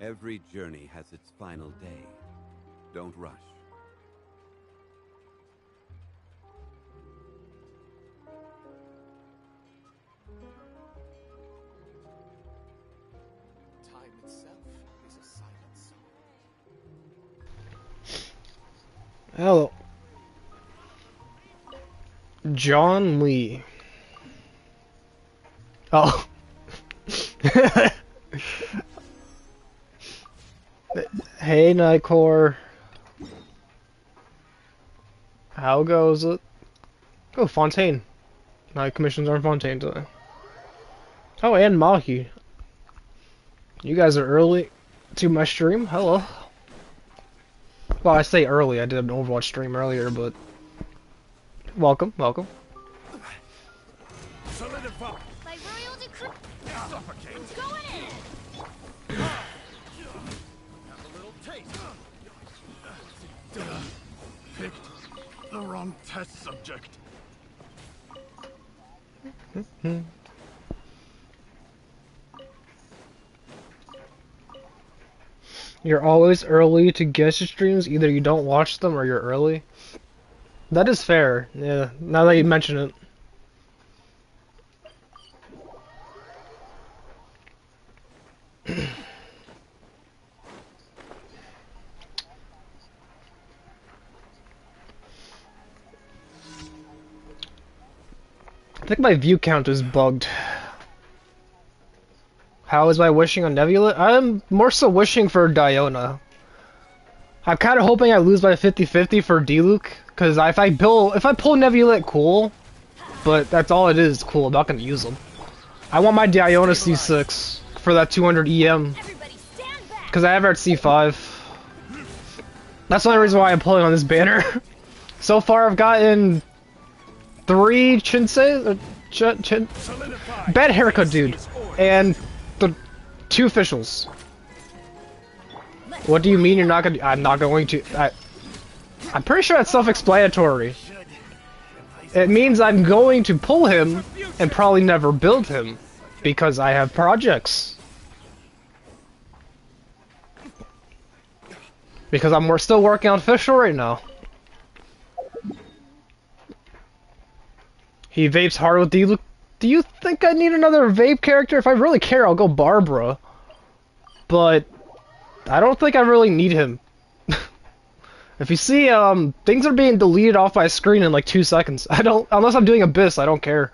Every journey has its final day. Don't rush. Time itself is a silent song. Hello. John Lee. Oh. Hey, Nightcore. How goes it? Oh, Fontaine. My commissions are on Fontaine today. Oh, and Mahi. You guys are early to my stream. Hello. Well, I say early. I did an Overwatch stream earlier, but welcome, welcome. Solidify. My royal decree. Suffocate. Going in. Have a little taste. Picked the wrong test subject. You're always early to Genshin streams. Either you don't watch them or you're early. That is fair. Yeah, now that you mention it. I think my view count is bugged. How is my wishing on Nebula? I'm more so wishing for Diona. I'm kind of hoping I lose by 50-50 for Diluc, because if I pull Nebula, cool, but that's all it is, cool. I'm not gonna use them. I want my Diona C6 for that 200 EM, because I have her at C5. That's the only reason why I'm pulling on this banner. So far, I've gotten 3 Chinsei, bad haircut, dude, and the 2 officials. What do you mean you're not gonna? I'm not going to. I'm pretty sure that's self-explanatory. It means I'm going to pull him and probably never build him because I have projects. Because we're still working on official right now. He vapes hard with D. Do you think I need another vape character? If I really care, I'll go Barbara. But I don't think I really need him. If you see, things are being deleted off my screen in like 2 seconds. Unless I'm doing Abyss, I don't care.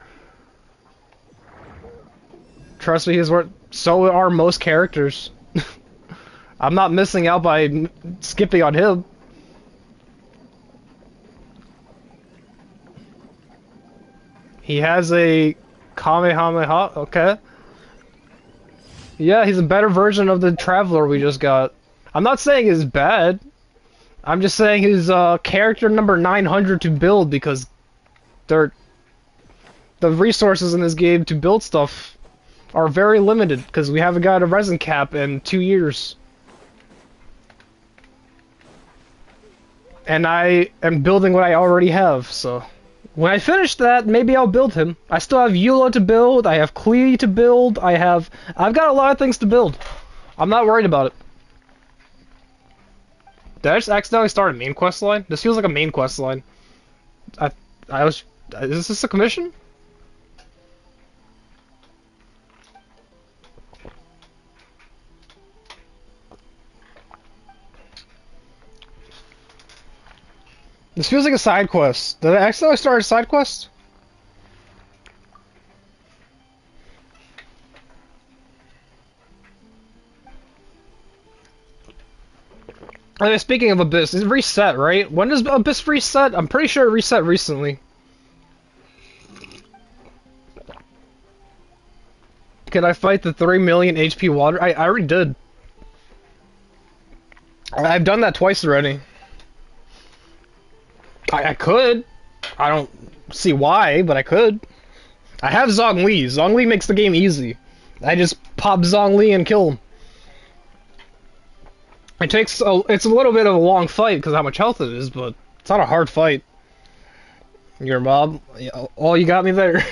Trust me, he's worth. So are most characters. I'm not missing out by skipping on him. He has a Kamehameha, okay. Yeah, he's a better version of the Traveler we just got. I'm not saying he's bad. I'm just saying he's character number 900 to build because the resources in this game to build stuff are very limited because we haven't got a resin cap in 2 years. And I am building what I already have, so when I finish that, maybe I'll build him. I still have Eula to build, I have Klee to build, I've got a lot of things to build. I'm not worried about it. Did I just accidentally start a main quest line? This feels like a main quest line. Is this a commission? This feels like a side quest. Did I accidentally start a side quest? Speaking of Abyss, it's reset, right? When does Abyss reset? I'm pretty sure it reset recently. Can I fight the 3 million HP water? I already did. I've done that twice already. I could. I don't see why, but I could. I have Zhongli. Zhongli makes the game easy. I just pop Zhongli and kill him. It's a little bit of a long fight because of how much health it is, but it's not a hard fight. Your mob, oh, you got me there.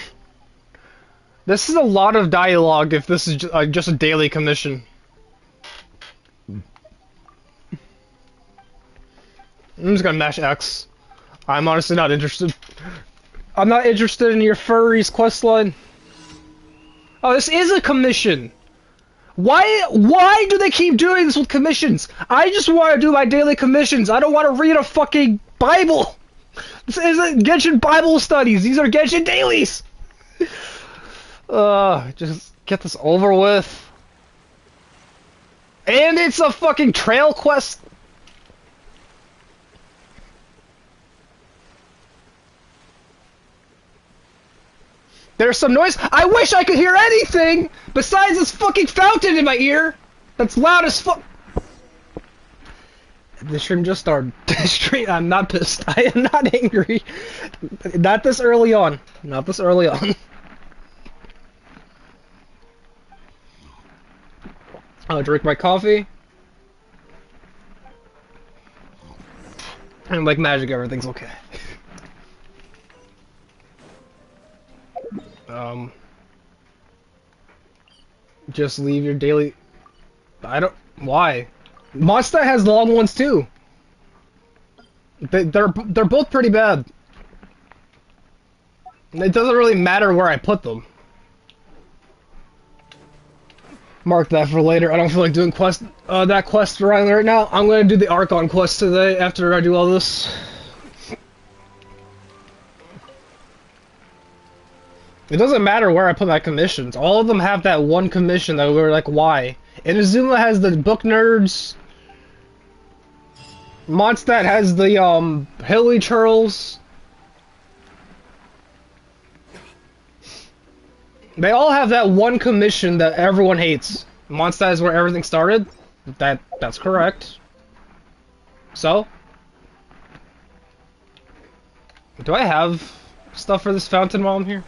This is a lot of dialogue if this is just a daily commission. I'm just gonna mash X. I'm honestly not interested. I'm not interested in your furries questline. Oh, this is a commission. Why do they keep doing this with commissions? I just want to do my daily commissions. I don't want to read a fucking Bible. This isn't Genshin Bible studies. These are Genshin dailies. Just get this over with. And it's a fucking trail quest. There's some noise. I wish I could hear anything besides this fucking fountain in my ear. That's loud as fuck. The stream just started. I'm not pissed. I am not angry. Not this early on. Not this early on. I'll drink my coffee. And like magic, everything's okay. Just leave your daily... I don't... Why? Monster has long ones too. They're both pretty bad. It doesn't really matter where I put them. Mark that for later. I don't feel like doing that quest right now. I'm gonna do the Archon quest today after I do all this. It doesn't matter where I put my commissions. All of them have that one commission that we're like, why? Inazuma has the book nerds. Mondstadt has the hilly churls. They all have that one commission that everyone hates. Mondstadt is where everything started. That's correct. So? Do I have stuff for this fountain while I'm here?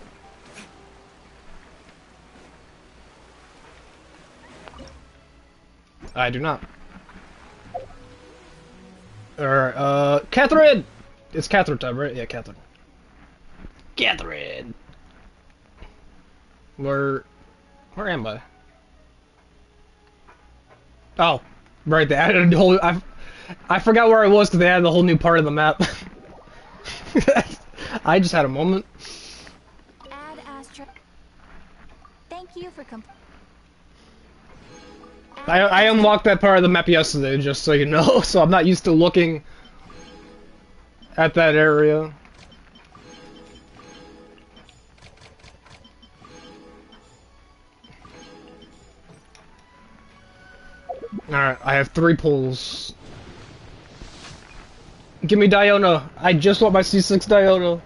I do not. Catherine! It's Catherine time, right? Yeah, Catherine. Catherine! Where am I? Oh, right, they added a whole... I forgot where I was because they added a whole new part of the map. I just had a moment. Add Astra. Thank you for I unlocked that part of the map yesterday, just so you know, so I'm not used to looking at that area. Alright, I have 3 pulls. Give me Diona. I just want my C6 Diona.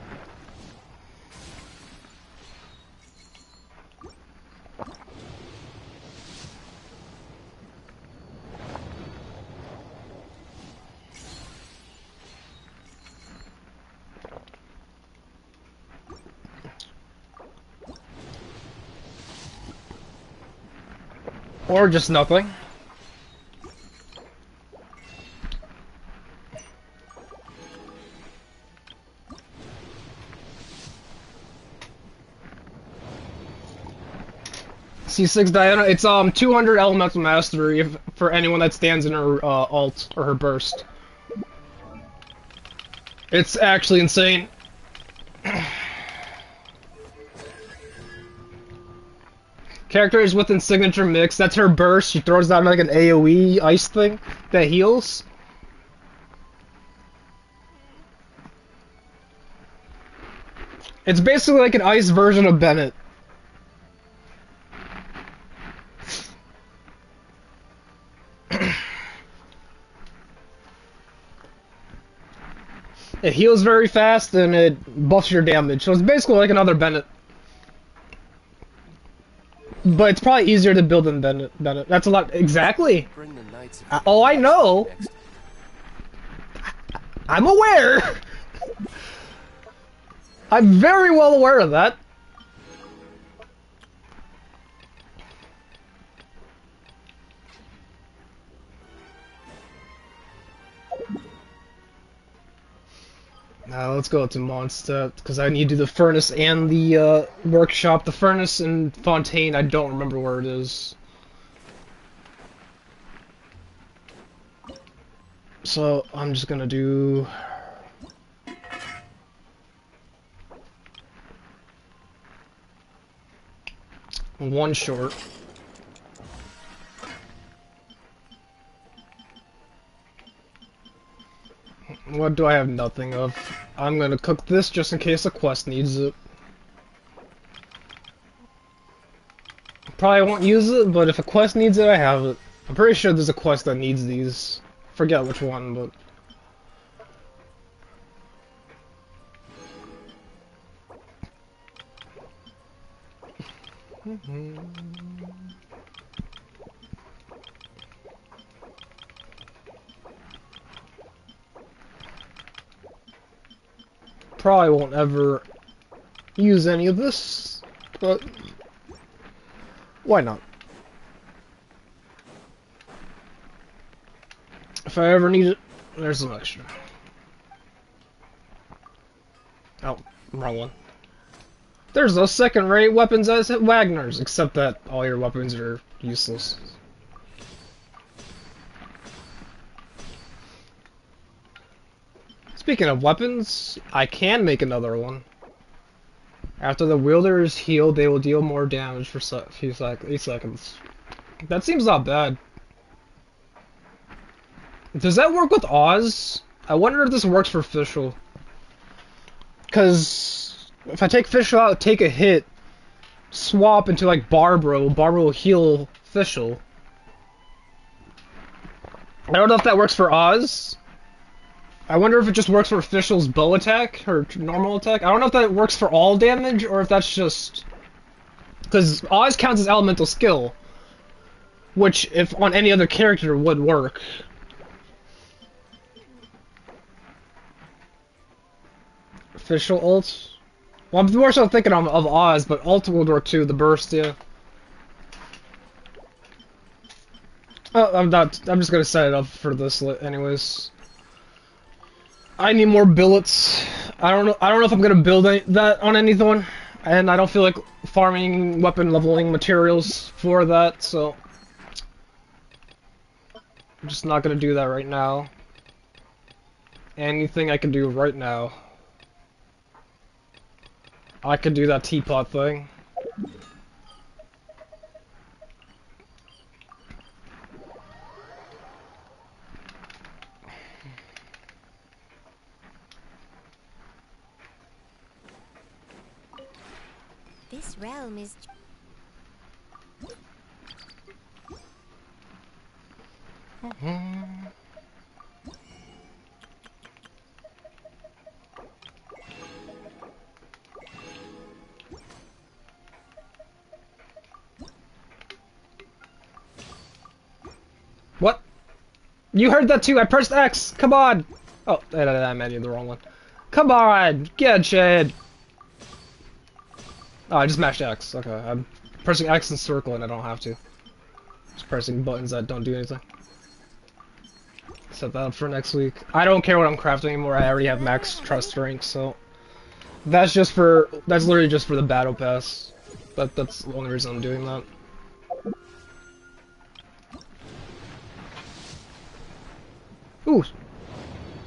Or just nothing. C6 Diana, it's 200 elemental mastery for anyone that stands in her ult or her burst. It's actually insane. Character is within signature mix. That's her burst. She throws down like an AoE ice thing that heals. It's basically like an ice version of Bennett. It heals very fast and it buffs your damage. So it's basically like another Bennett. But it's probably easier to build than Bennett. That's a lot. Exactly. Oh, I know. I'm aware. I'm very well aware of that. Now let's go to Mondstadt, because I need to do the furnace and the workshop. The furnace and fontain, I don't remember where it is. So I'm just gonna do one short. What do I have nothing of? I'm gonna cook this just in case a quest needs it. Probably won't use it, but if a quest needs it, I have it. I'm pretty sure there's a quest that needs these. Forget which one, but... Probably won't ever use any of this, but why not? If I ever need it, there's some extra. Oh, wrong one. There's those second-rate weapons as Wagner's, except that all your weapons are useless. Speaking of weapons, I can make another one. After the wielder is healed, they will deal more damage for a few 8 seconds. That seems not bad. Does that work with Oz? I wonder if this works for Fischl. Because if I take Fischl out, take a hit, swap into like Barbara will heal Fischl. I don't know if that works for Oz. I wonder if it just works for Fischl's bow attack, or normal attack. I don't know if that works for all damage, or if that's just... Because Oz counts as elemental skill, which, if on any other character, would work. Fischl ult? Well, I'm more so thinking of Oz, but ult would work too, the burst, yeah. Oh, I'm just gonna set it up for this anyways. I need more billets. I don't know if I'm gonna build that on anything, and I don't feel like farming weapon leveling materials for that, so I'm just not gonna do that right now. Anything I can do right now, I could do that teapot thing. This realm is... What? You heard that too, I pressed X! Come on! Oh, I meant the wrong one. Come on! Genshin! Oh, I just mashed X. Okay, I'm pressing X and circle and I don't have to. Just pressing buttons that don't do anything. Set that up for next week. I don't care what I'm crafting anymore, I already have max trust rank, so... That's literally just for the battle pass. That's the only reason I'm doing that. Ooh!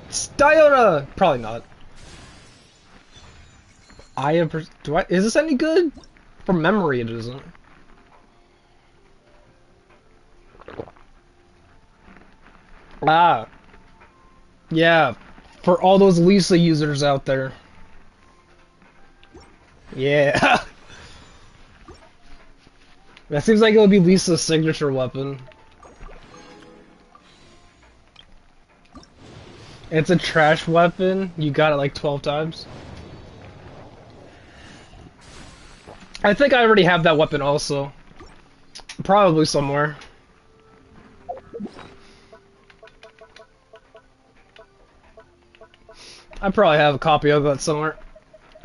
Diona! Probably not. Is this any good? From memory it isn't. Ah. Yeah. For all those Lisa users out there. Yeah. That seems like it would be Lisa's signature weapon. It's a trash weapon. You got it like 12 times. I think I already have that weapon also. Probably somewhere. I probably have a copy of that somewhere.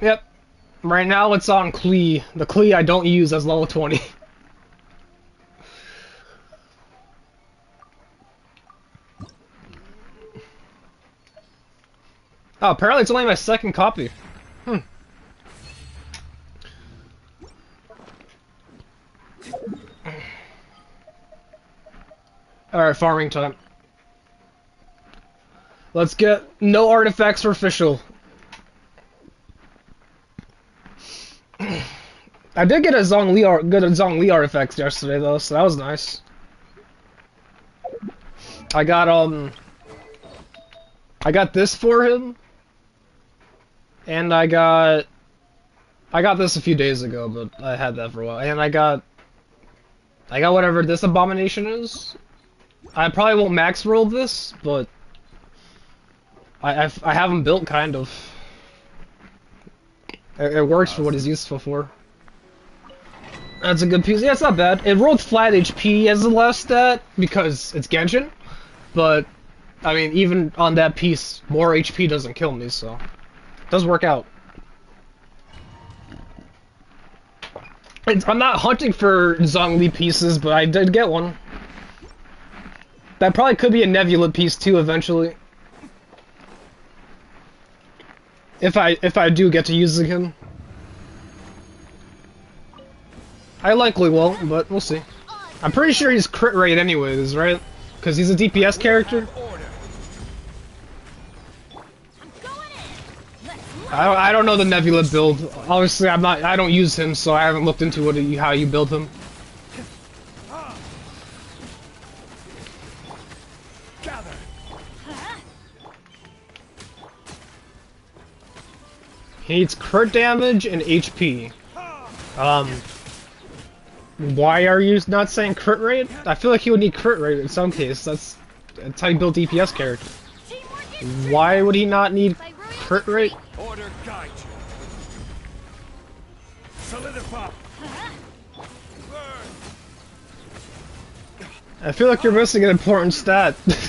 Yep. Right now it's on Klee. The Klee I don't use as level 20. Oh, apparently it's only my second copy. Alright, farming time. Let's get no artifacts for official. I did get a Zhongli artifacts yesterday though, so that was nice. I got this for him, and I got this a few days ago, but I had that for a while, and I got whatever this abomination is. I probably won't max roll this, but I have him built kind of. It works for what it's useful for. That's a good piece. Yeah, it's not bad. It rolled flat HP as the last stat because it's Genshin, but I mean, even on that piece, more HP doesn't kill me, so it does work out. I'm not hunting for Zhongli pieces, but I did get one. That probably could be a Nebula piece too eventually. If I do get to using him. I likely won't, but we'll see. I'm pretty sure he's crit rate anyways, right? Because he's a DPS character. I don't know the Nebula build. Obviously, I don't use him, so I haven't looked into how you build him. He needs crit damage and HP. Why are you not saying crit rate? I feel like he would need crit rate in some case. That's how you build DPS character. Why would he not need crit rate? Order guide you. Solidify. I feel like you're missing an important stat. Shadow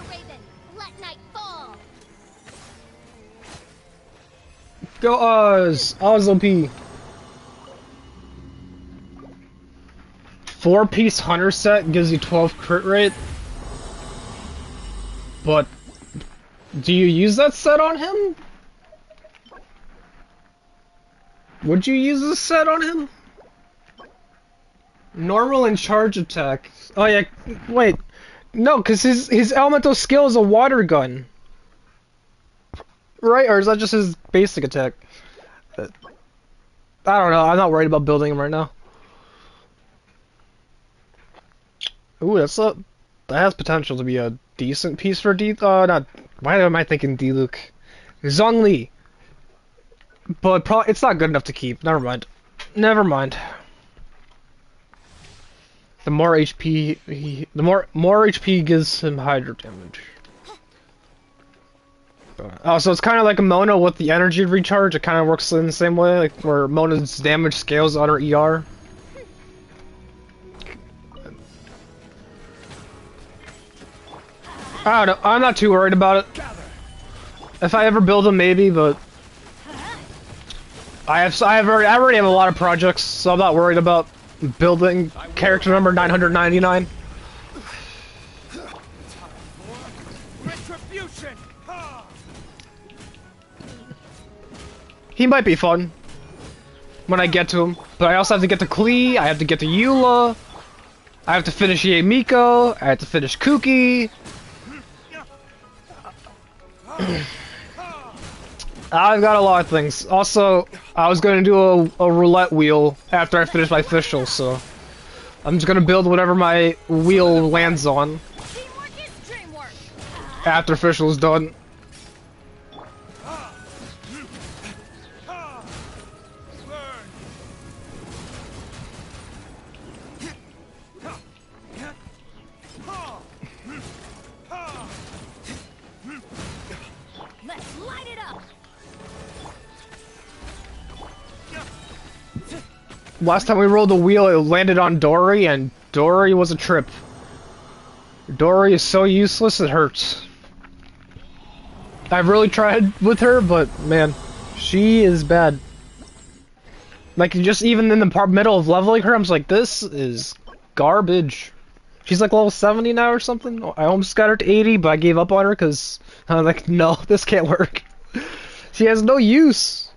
Raven, let night fall. Go Oz! Oz OP. 4-piece hunter set gives you 12 crit rate. But do you use that set on him? Would you use this set on him? Normal and charge attack. Oh yeah, wait. No, because his elemental skill is a water gun. Right? Or is that just his basic attack? I don't know. I'm not worried about building him right now. Ooh, that has potential to be a decent piece for not. Why am I thinking Diluc? Zhongli. But it's not good enough to keep. Never mind. Never mind. The more HP, the more HP gives him hydro damage. Oh, so it's kind of like a Mona with the energy recharge. It kind of works in the same way, like where Mona's damage scales on her ER. I don't know. I'm not too worried about it. If I ever build him, maybe, but I already have a lot of projects, so I'm not worried about building character number 999. Retribution. He might be fun when I get to him, but I also have to get to Klee, I have to get to Eula, I have to finish Miko, I have to finish Kuki. I've got a lot of things. Also, I was going to do a roulette wheel after I finish my official, so I'm just going to build whatever my wheel lands on after official is done. Last time we rolled the wheel, it landed on Dory, and Dory was a trip. Dory is so useless, it hurts. I've really tried with her, but man, she is bad. Like, just even in the middle of leveling her, I'm just like, this is garbage. She's like level 70 now or something. I almost got her to 80, but I gave up on her because I'm like, no, this can't work. She has no use.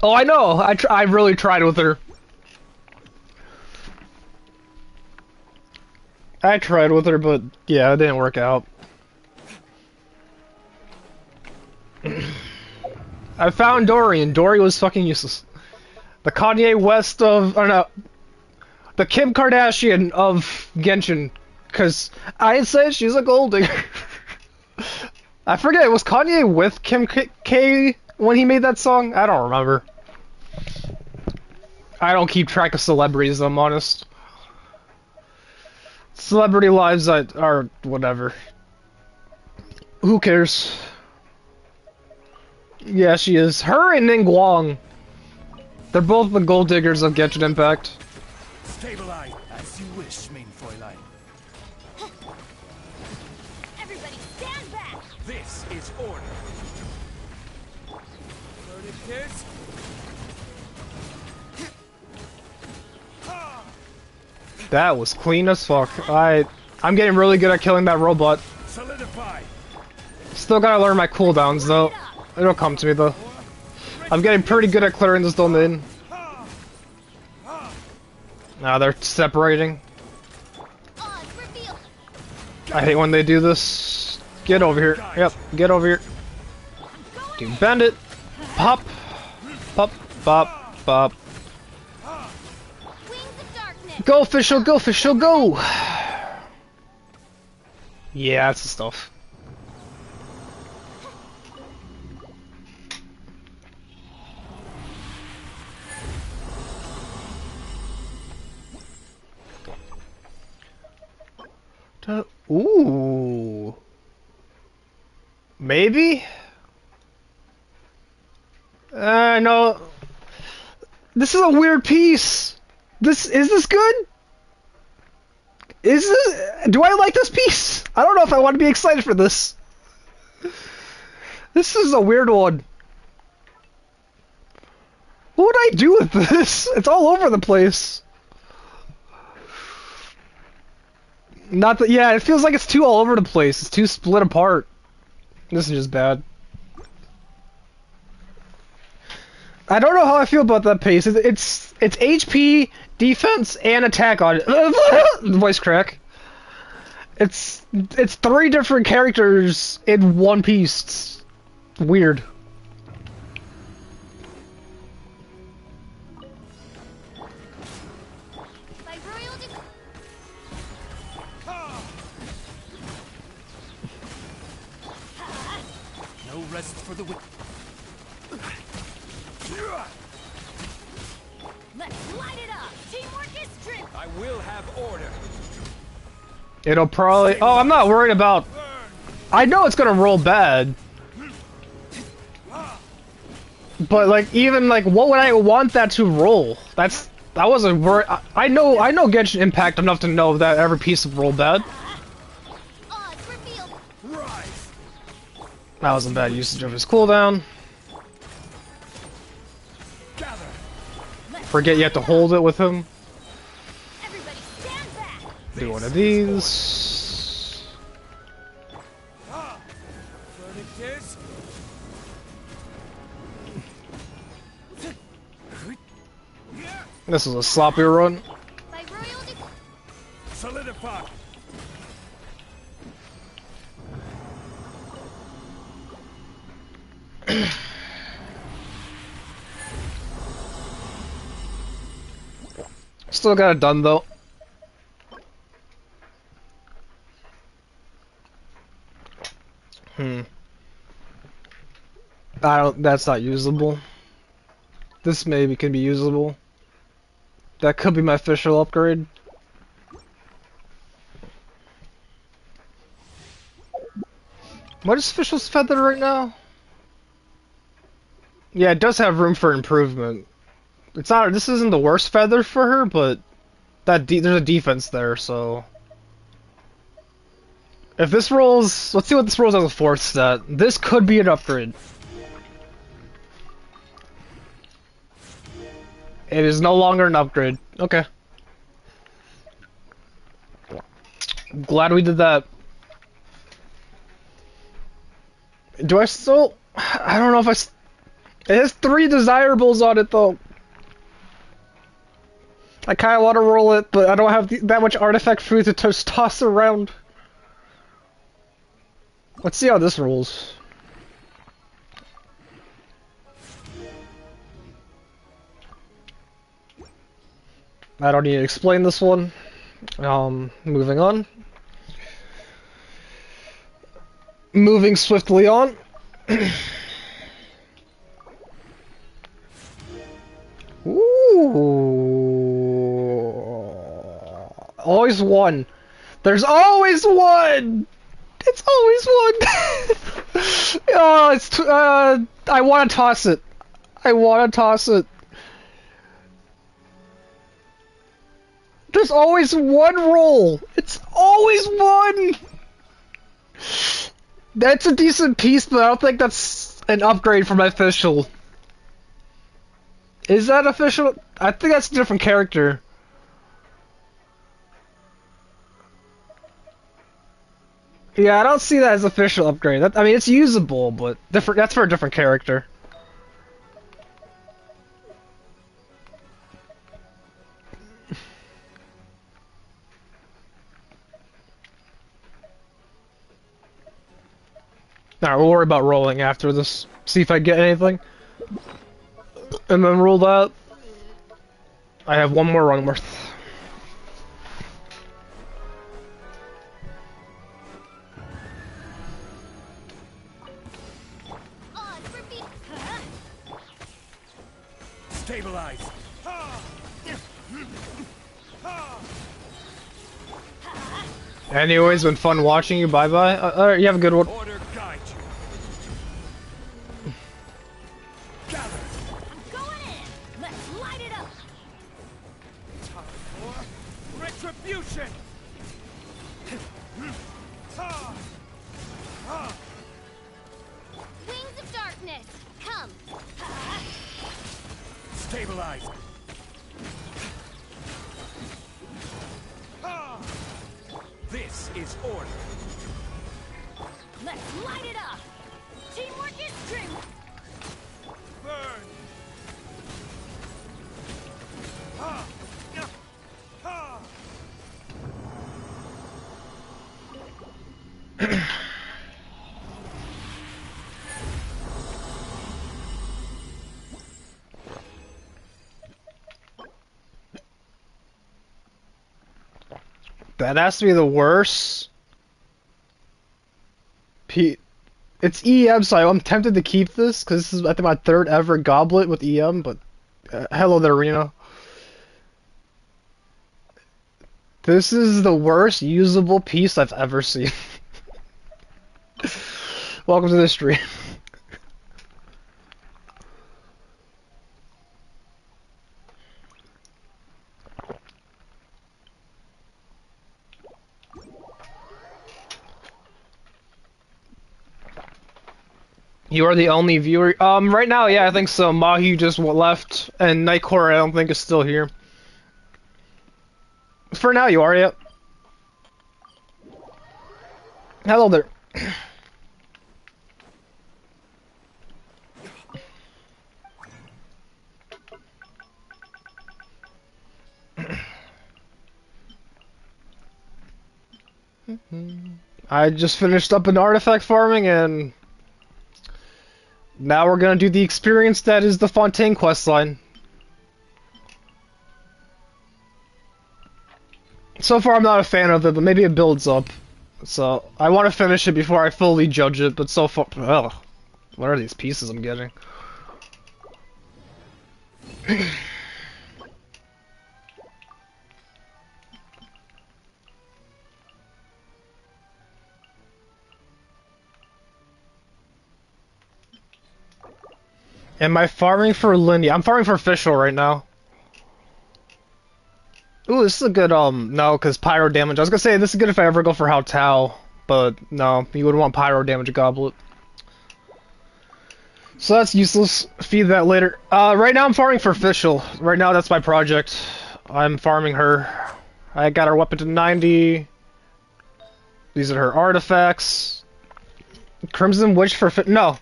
Oh, I know. I really tried with her. I tried with her, but yeah, it didn't work out. I found Dory, and Dory was fucking useless. The Kanye West of, or no, the Kim Kardashian of Genshin, because I said she's a gold digger. I forget, was Kanye with Kim K when he made that song? I don't remember. I don't keep track of celebrities, I'm honest. Celebrity lives are whatever. Who cares? Yeah, she is. Her and Ning Guang. They're both the gold diggers of Genshin Impact. Stabilize as you wish, main Fräulein. Everybody stand back! This is order. Verdict is... That was clean as fuck. I'm getting really good at killing that robot. Solidify. Still gotta learn my cooldowns though. It'll come to me though. I'm getting pretty good at clearing this domain. Now they're separating. Odds reveal. I hate when they do this. Get over here. Yep, get over here. Dude, bend it. Pop. Pop. Pop. Pop. Wings of darkness. Go, official, go, official, go! Yeah, that's the stuff. Ooh. Maybe? No. This is a weird piece. Is this good? Do I like this piece? I don't know if I want to be excited for this. This is a weird one. What would I do with this? It's all over the place. Not that, yeah, it feels like it's too all over the place. It's too split apart. This is just bad. I don't know how I feel about that pace. It's HP, defense, and attack on it. Voice crack. It's 3 different characters in one piece. It's weird. By royal decree. No rest for the wicked. Let's light it up. Teamwork is strength. I will have order. It'll probably... Oh, I'm not worried about... I know it's gonna roll bad. But, like, even, like, what would I want that to roll? That wasn't worried... I know Genshin Impact enough to know that every piece would roll bad. Odds revealed. Rise. That wasn't bad usage of his cooldown. Gather. Forget you have to hold it with him. Everybody stand back. Do one of these. Verdict is... This is a sloppy run. By royal decree. Solidify. Still got it done though. That's not usable. This maybe can be usable. That could be my official upgrade. What is official's feather right now? Yeah, it does have room for improvement. It's not. This isn't the worst feather for her, but there's a defense there, so. If this rolls, let's see what this rolls as a 4th stat. This could be an upgrade. It is no longer an upgrade. Okay. Glad we did that. Do I still... I don't know if It has 3 desirables on it though. I kind of want to roll it, but I don't have that much artifact food to just toss around. Let's see how this rolls. I don't need to explain this one. Moving on. Moving swiftly on. Ooh. Always one. There's always one! It's always one! Oh, I want to toss it. I want to toss it. There's always one roll! It's always one! That's a decent piece, but I don't think that's an upgrade from my official. Is that official? I think that's a different character. Yeah, I don't see that as official upgrade. I mean, it's usable, but different. That's for a different character. Alright, we'll worry about rolling after this. See if I get anything. And then roll that. I have one more run worth. Stabilize. Anyways, been fun watching you. Bye bye. Alright, you have a good one. Order guide you. Gather. I'm going in. Let's light it up. Time for retribution. Wings of darkness. Come. Stabilize. This is order. Let's light it up. Teamwork is strength. Burn. That has to be the worst. It's EM, so I'm tempted to keep this, because this is, I think, my 3rd ever goblet with EM, but... hello there, Reno. This is the worst usable piece I've ever seen. Welcome to the stream. You are the only viewer. Right now, yeah, I think so. Mahi just left, and Nightcore I don't think is still here. For now, you are, yep. Hello there. I just finished up an artifact farming, and now we're gonna do the experience that is the Fontaine questline. So far I'm not a fan of it, but maybe it builds up. So, I want to finish it before I fully judge it, but so far... Ugh. What are these pieces I'm getting? Am I farming for Lindy? I'm farming for official right now. Ooh, this is a good, no, because pyro damage. I was gonna say, this is good if I ever go for Hao Tao, but no, you would want pyro damage goblet. So that's useless. Feed that later. Right now I'm farming for official. Right now that's my project. I'm farming her. I got her weapon to 90. These are her artifacts. Crimson Witch for no.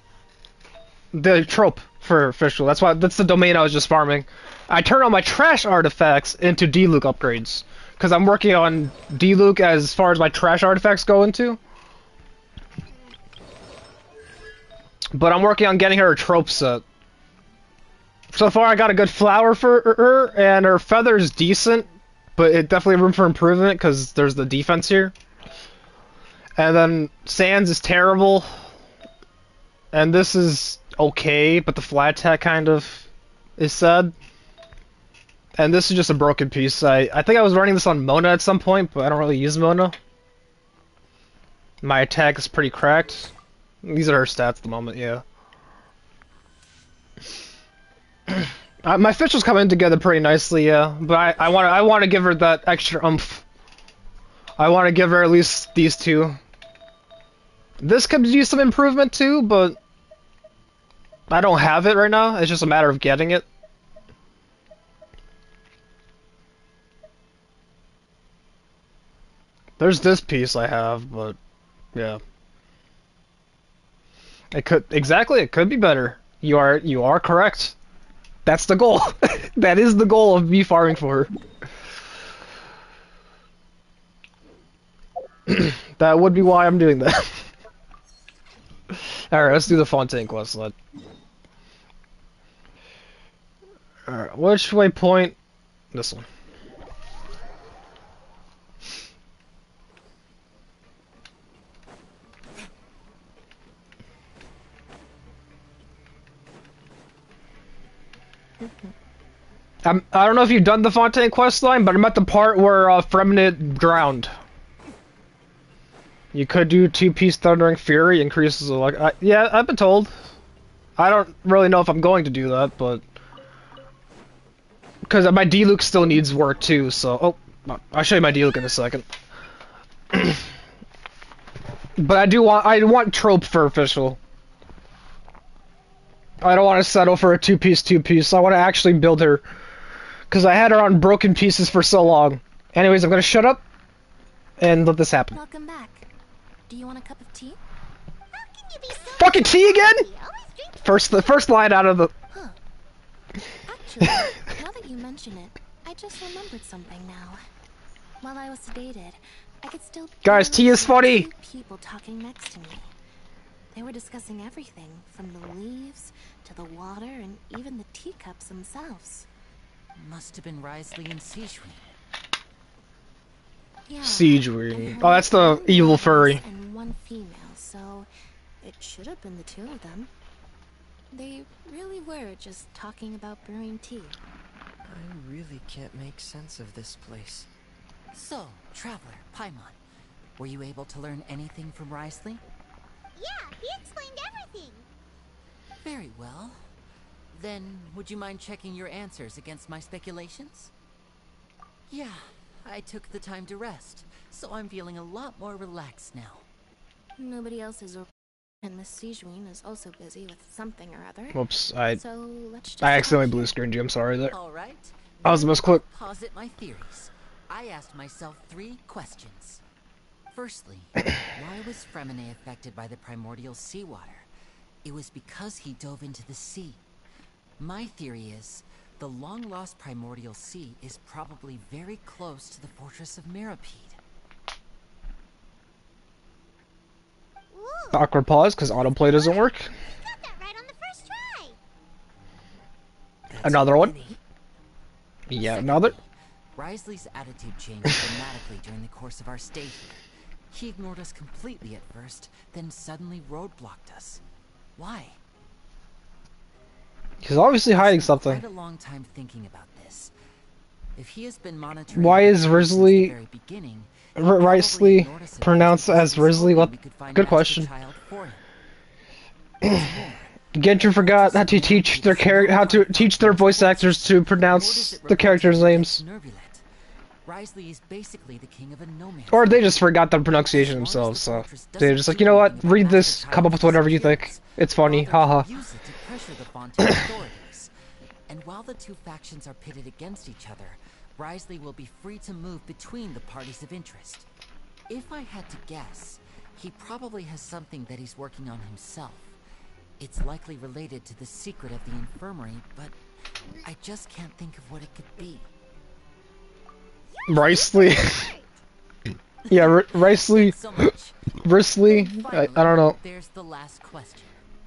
The trope. for official. That's the domain I was just farming. I turn all my trash artifacts into D-Luke upgrades. Because I'm working on D-Luke as far as my trash artifacts go into. But I'm working on getting her a trope set. So far I got a good flower for her, and her feather is decent. But it definitely room for improvement because there's the defense here. And then Sands is terrible. And this is okay, but the flat attack kind of is sad. And this is just a broken piece. I think I was running this on Mona at some point, but I don't really use Mona. My attack is pretty cracked. These are her stats at the moment, yeah. My official's coming together pretty nicely, yeah. But I want to give her that extra oomph. I want to give her at least these two. This could use some improvement too, but I don't have it right now. It's just a matter of getting it. There's this piece I have, but yeah. It could be better. You are correct. That's the goal. That is the goal of me farming for her. That would be why I'm doing that. Alright, let's do the fontain questline. Alright, which waypoint? This one. I don't know if you've done the fontain questline, but I'm at the part where Fremnit drowned. You could do 2-piece Thundering Fury, increases the luck. Yeah, I've been told. I don't really know if I'm going to do that, but because my D-Luke still needs work too. So, I'll show you my D-Luke in a second. But I want trope for official. I don't want to settle for a 2-piece. I want to actually build her. Because I had her on broken pieces for so long. Anyways, I'm going to shut up and let this happen. Welcome back. Do you want a cup of tea? How can you be so fucking tea again? The first line out of the... Huh. Actually, now that you mention it, I just remembered something now. While I was sedated, I could still... Guys, tea is funny! Two people talking next to me. They were discussing everything, from the leaves, to the water, and even the teacups themselves. Must have been Risley and Siegewin. Yeah, Siegewin. and Oh, that's the one evil male furry. and one female, so it should have been the two of them. They really were just talking about brewing tea. I really can't make sense of this place. So, Traveler, Paimon, were you able to learn anything from Risley? Yeah, he explained everything. Very well. Then, would you mind checking your answers against my speculations? Yeah, I took the time to rest, so I'm feeling a lot more relaxed now. Nobody else is, and Miss Siegewin is also busy with something or other. Whoops, So let's just I accidentally talk blue here. screened you. I'm sorry there. All right. I was the most quick. Posit my theories. I asked myself 3 questions. Firstly, why was Fremine affected by the primordial seawater? It was because he dove into the sea. My theory is, the long-lost primordial sea is probably very close to the fortress of Mirapede. Awkward pause, because autoplay doesn't work. Got that right on the first try. Another one? Many. Yeah, Secondly, another. Risley's attitude changed dramatically during the course of our stay here. He ignored us completely at first, then suddenly roadblocked us. Why? He's obviously hiding I spent something. quite a long time thinking about this. If he has been monitoring Why the is since the Risley very beginning, Risley ignored us pronounced until as he was Risley? hoping What? we could find Good Master question. Child for him. What's more, Genshin forgot how to teach their voice actors to pronounce the characters' names. Risley is basically the king of a no-man's Or they land. just forgot the pronunciation themselves, so they're just like, you know what, read this, come up with whatever you think. It's funny, haha. Use it to pressure the fontain authorities. And while the two factions are pitted against each other, Risley will be free to move between the parties of interest. If I had to guess, he probably has something that he's working on himself. It's likely related to the secret of the infirmary, but I just can't think of what it could be. Riceley. Yeah, Riceley. So much. Risley. Finally, I don't know. There's the last question.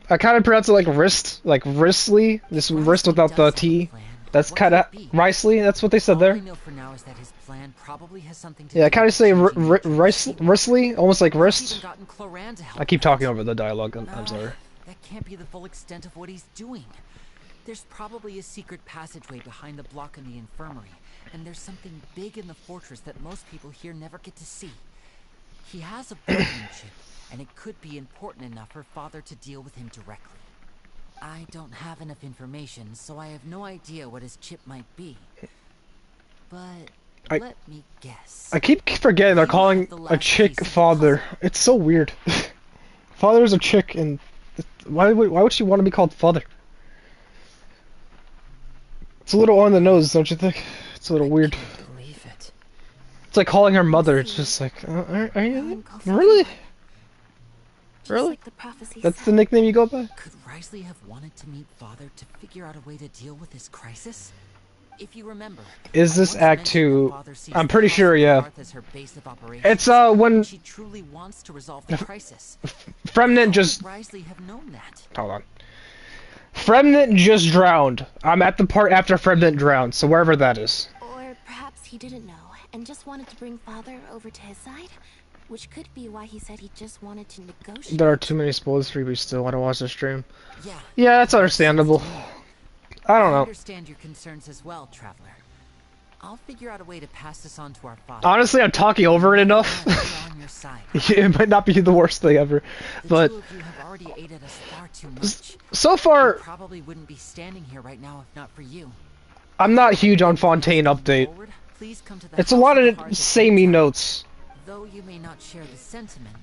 I kind of pronounce it like wrist, like Risley. This wrist without the T. That's kind of Riceley. That's what they said All there. I know for now is that his plan probably has something to Yeah, I do kind of with say changing the Risley, almost like He's wrist. even gotten Cloran to help I keep with talking that. over the dialogue. I'm sorry. That can't be the full extent of what he's doing. There's probably a secret passageway behind the block in the infirmary, and there's something big in the fortress that most people here never get to see. He has a bargaining chip, and it could be important enough for Father to deal with him directly. I don't have enough information, so I have no idea what his chip might be. But let me guess. I keep forgetting they're calling a chick father. It's so weird. Father's a chick, and why would she want to be called father? It's a little on the nose, don't you think? It's a little weird. Can't believe it. It's like calling her mother. It's just like, are you really? Just Really? like the prophecy That's said. the nickname you go by? Could Risley have wanted to meet Father to figure out a way to deal with this crisis? If you remember, Is this I once Act mentioned 2? that Father sees I'm the pretty house sure, of the yeah. Hearth as her base of operations, It's when and she truly wants to resolve the crisis. Fremnant How just would Risley have known that? hold on. Fremnant just drowned. I'm at the part after Fremnant drowned, so wherever that is. Or perhaps he didn't know and just wanted to bring Father over to his side, which could be why he said he just wanted to negotiate. There are too many spoilers for you, but still want to watch the stream. Yeah. Yeah, that's understandable. I don't I know. understand your concerns as well, Traveler. I'll figure out a way to pass this on to our father. Honestly, I'm talking over it enough. We're on your side. It might not be the worst thing ever, The but two of you have already aided us far too much. so We far, probably wouldn't be standing here right now if not for you. I'm not huge on Fontaine update. Forward, please come to the It's a House lot of of Cards at samey any time. notes. Though you may not share the sentiment,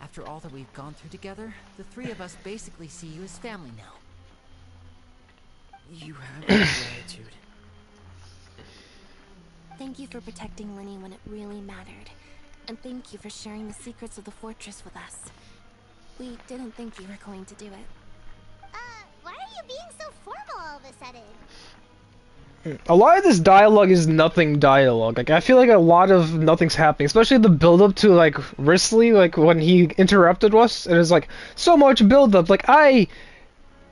after all that we've gone through together, the three of us basically see you as family now. You have a gratitude. Thank you for protecting Lenny when it really mattered. And thank you for sharing the secrets of the fortress with us. We didn't think you were going to do it. Why are you being so formal all of a sudden? A lot of this dialogue is nothing dialogue. Like, I feel like a lot of nothing's happening, especially the build-up to, like, Risley, like, when he interrupted us, and it's like, so much build-up. Like, I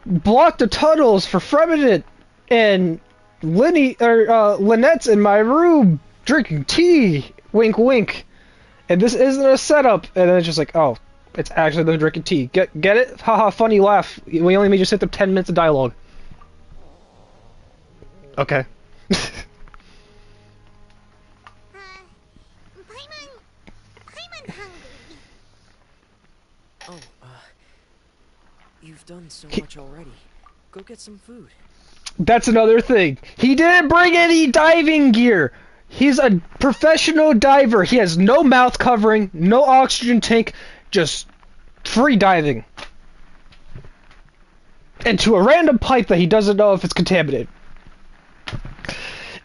blocked the tunnels for Fremnant, and Lynette's in my room drinking tea. Wink, wink. And this isn't a setup. And then it's just like, oh, it's actually them drinking tea. Get it? Haha, funny laugh. We only made you sit through 10 minutes of dialogue. Okay. Paimon's hungry. Oh, you've done so much already. Go get some food. That's another thing. He didn't bring any diving gear. He's a professional diver. He has no mouth covering, no oxygen tank, just free diving. Into a random pipe that he doesn't know if it's contaminated.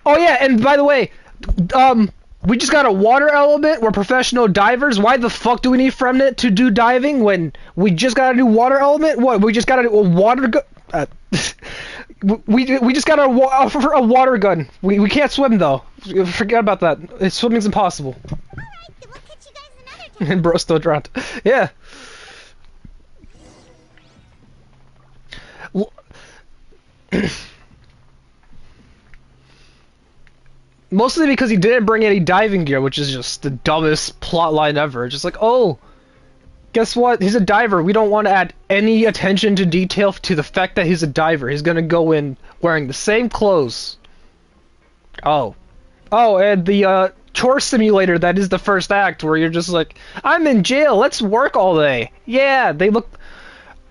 Oh yeah, and by the way, we just got a water element. We're professional divers. Why the fuck do we need Fremnant to do diving when we just got a new water element? What? We just got a water gun. We just got a water gun. We can't swim though. Forget about that. Swimming's impossible. Alright, then we'll catch you guys another time. And bro still drowned. Yeah. Mostly because he didn't bring any diving gear, which is just the dumbest plot line ever. Just like, oh, guess what? He's a diver. We don't want to add any attention to detail to the fact that he's a diver. He's gonna go in wearing the same clothes. Oh. Oh, and the chore simulator that is the first act where you're just like, I'm in jail, let's work all day. Yeah, they look...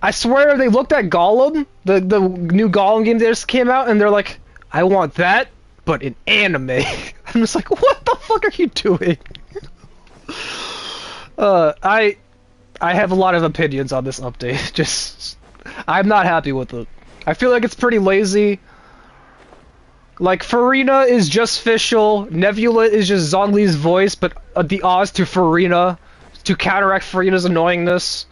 I swear they looked at Gollum, the new Gollum game that just came out, and they're like, I want that, but in anime. I'm just like, what the fuck are you doing? I have a lot of opinions on this update. Just, I'm not happy with it. I feel like it's pretty lazy. Like, Farina is just Fischl, Nebula is just Zhongli's voice, but the Oz to Farina, to counteract Farina's annoyingness.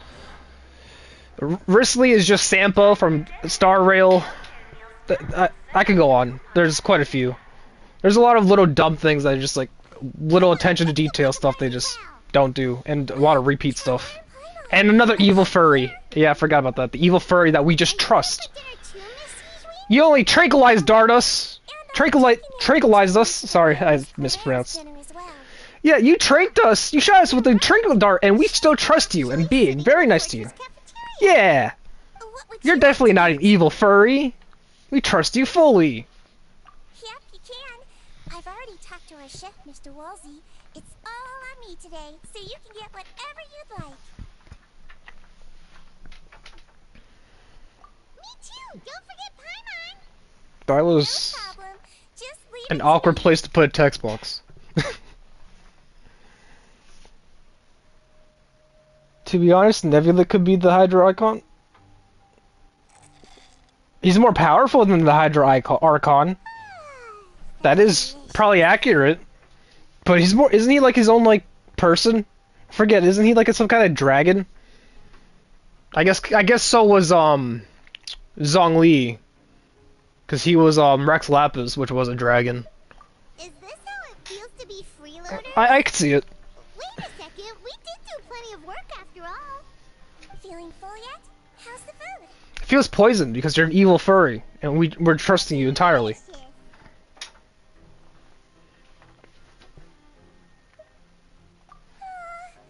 Risley is just Sampo from Star Rail. I could go on. There's quite a few. There's a lot of little dumb things that are just like little attention to detail stuff they just don't do, and a lot of repeat stuff. And another evil furry. Yeah, I forgot about that. The evil furry that we just trust. You only tranquilized us. Tranquilized us. Sorry, I mispronounced. Yeah, you tranked us. You shot us with a tranquil dart, and we still trust you and being very nice to you. Yeah. You're definitely not an evil furry. We trust you fully. Yep, you can. I've already talked to our chef, Mr. Wolsey. It's all on me today, so you can get whatever you'd like. Me too. Don't forget Paimon. That was No problem. Just leave an it awkward to me. place to put a text box. To be honest, Nebula could be the Hydra Icon. He's more powerful than the Hydra Archon. That is probably accurate. But he's more, isn't he like his own like person? Forget, isn't he like some kind of dragon? I guess so was Zhongli. Cause he was Rex Lapis, which was a dragon. Is this how it feels to be freeloader? I could see it. Wait a second. We did do plenty of work after all. Feeling full yet? How's the food? It feels poisoned because you're an evil furry, and we're trusting you entirely. Delicious.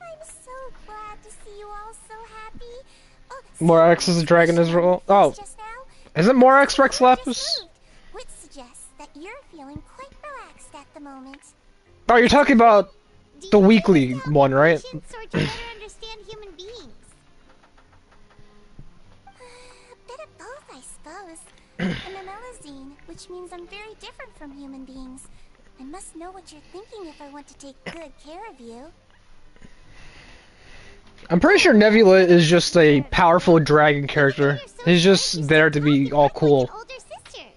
I'm so glad to see you all so happy. Oh, Morax is a dragon as well. Oh, just now, isn't Morax Rex just Lapis? moved, which suggests that you're feeling quite relaxed at the moment. Oh, you're talking about Do the you weekly think that one, right? patients sort to better understand human beings? A bit of both, I suppose. I'm a melazine, which means I'm very different from human beings. I must know what you're thinking if I want to take good care of you. I'm pretty sure Nebula is just a powerful dragon character. He's just there to be all cool. Older sister.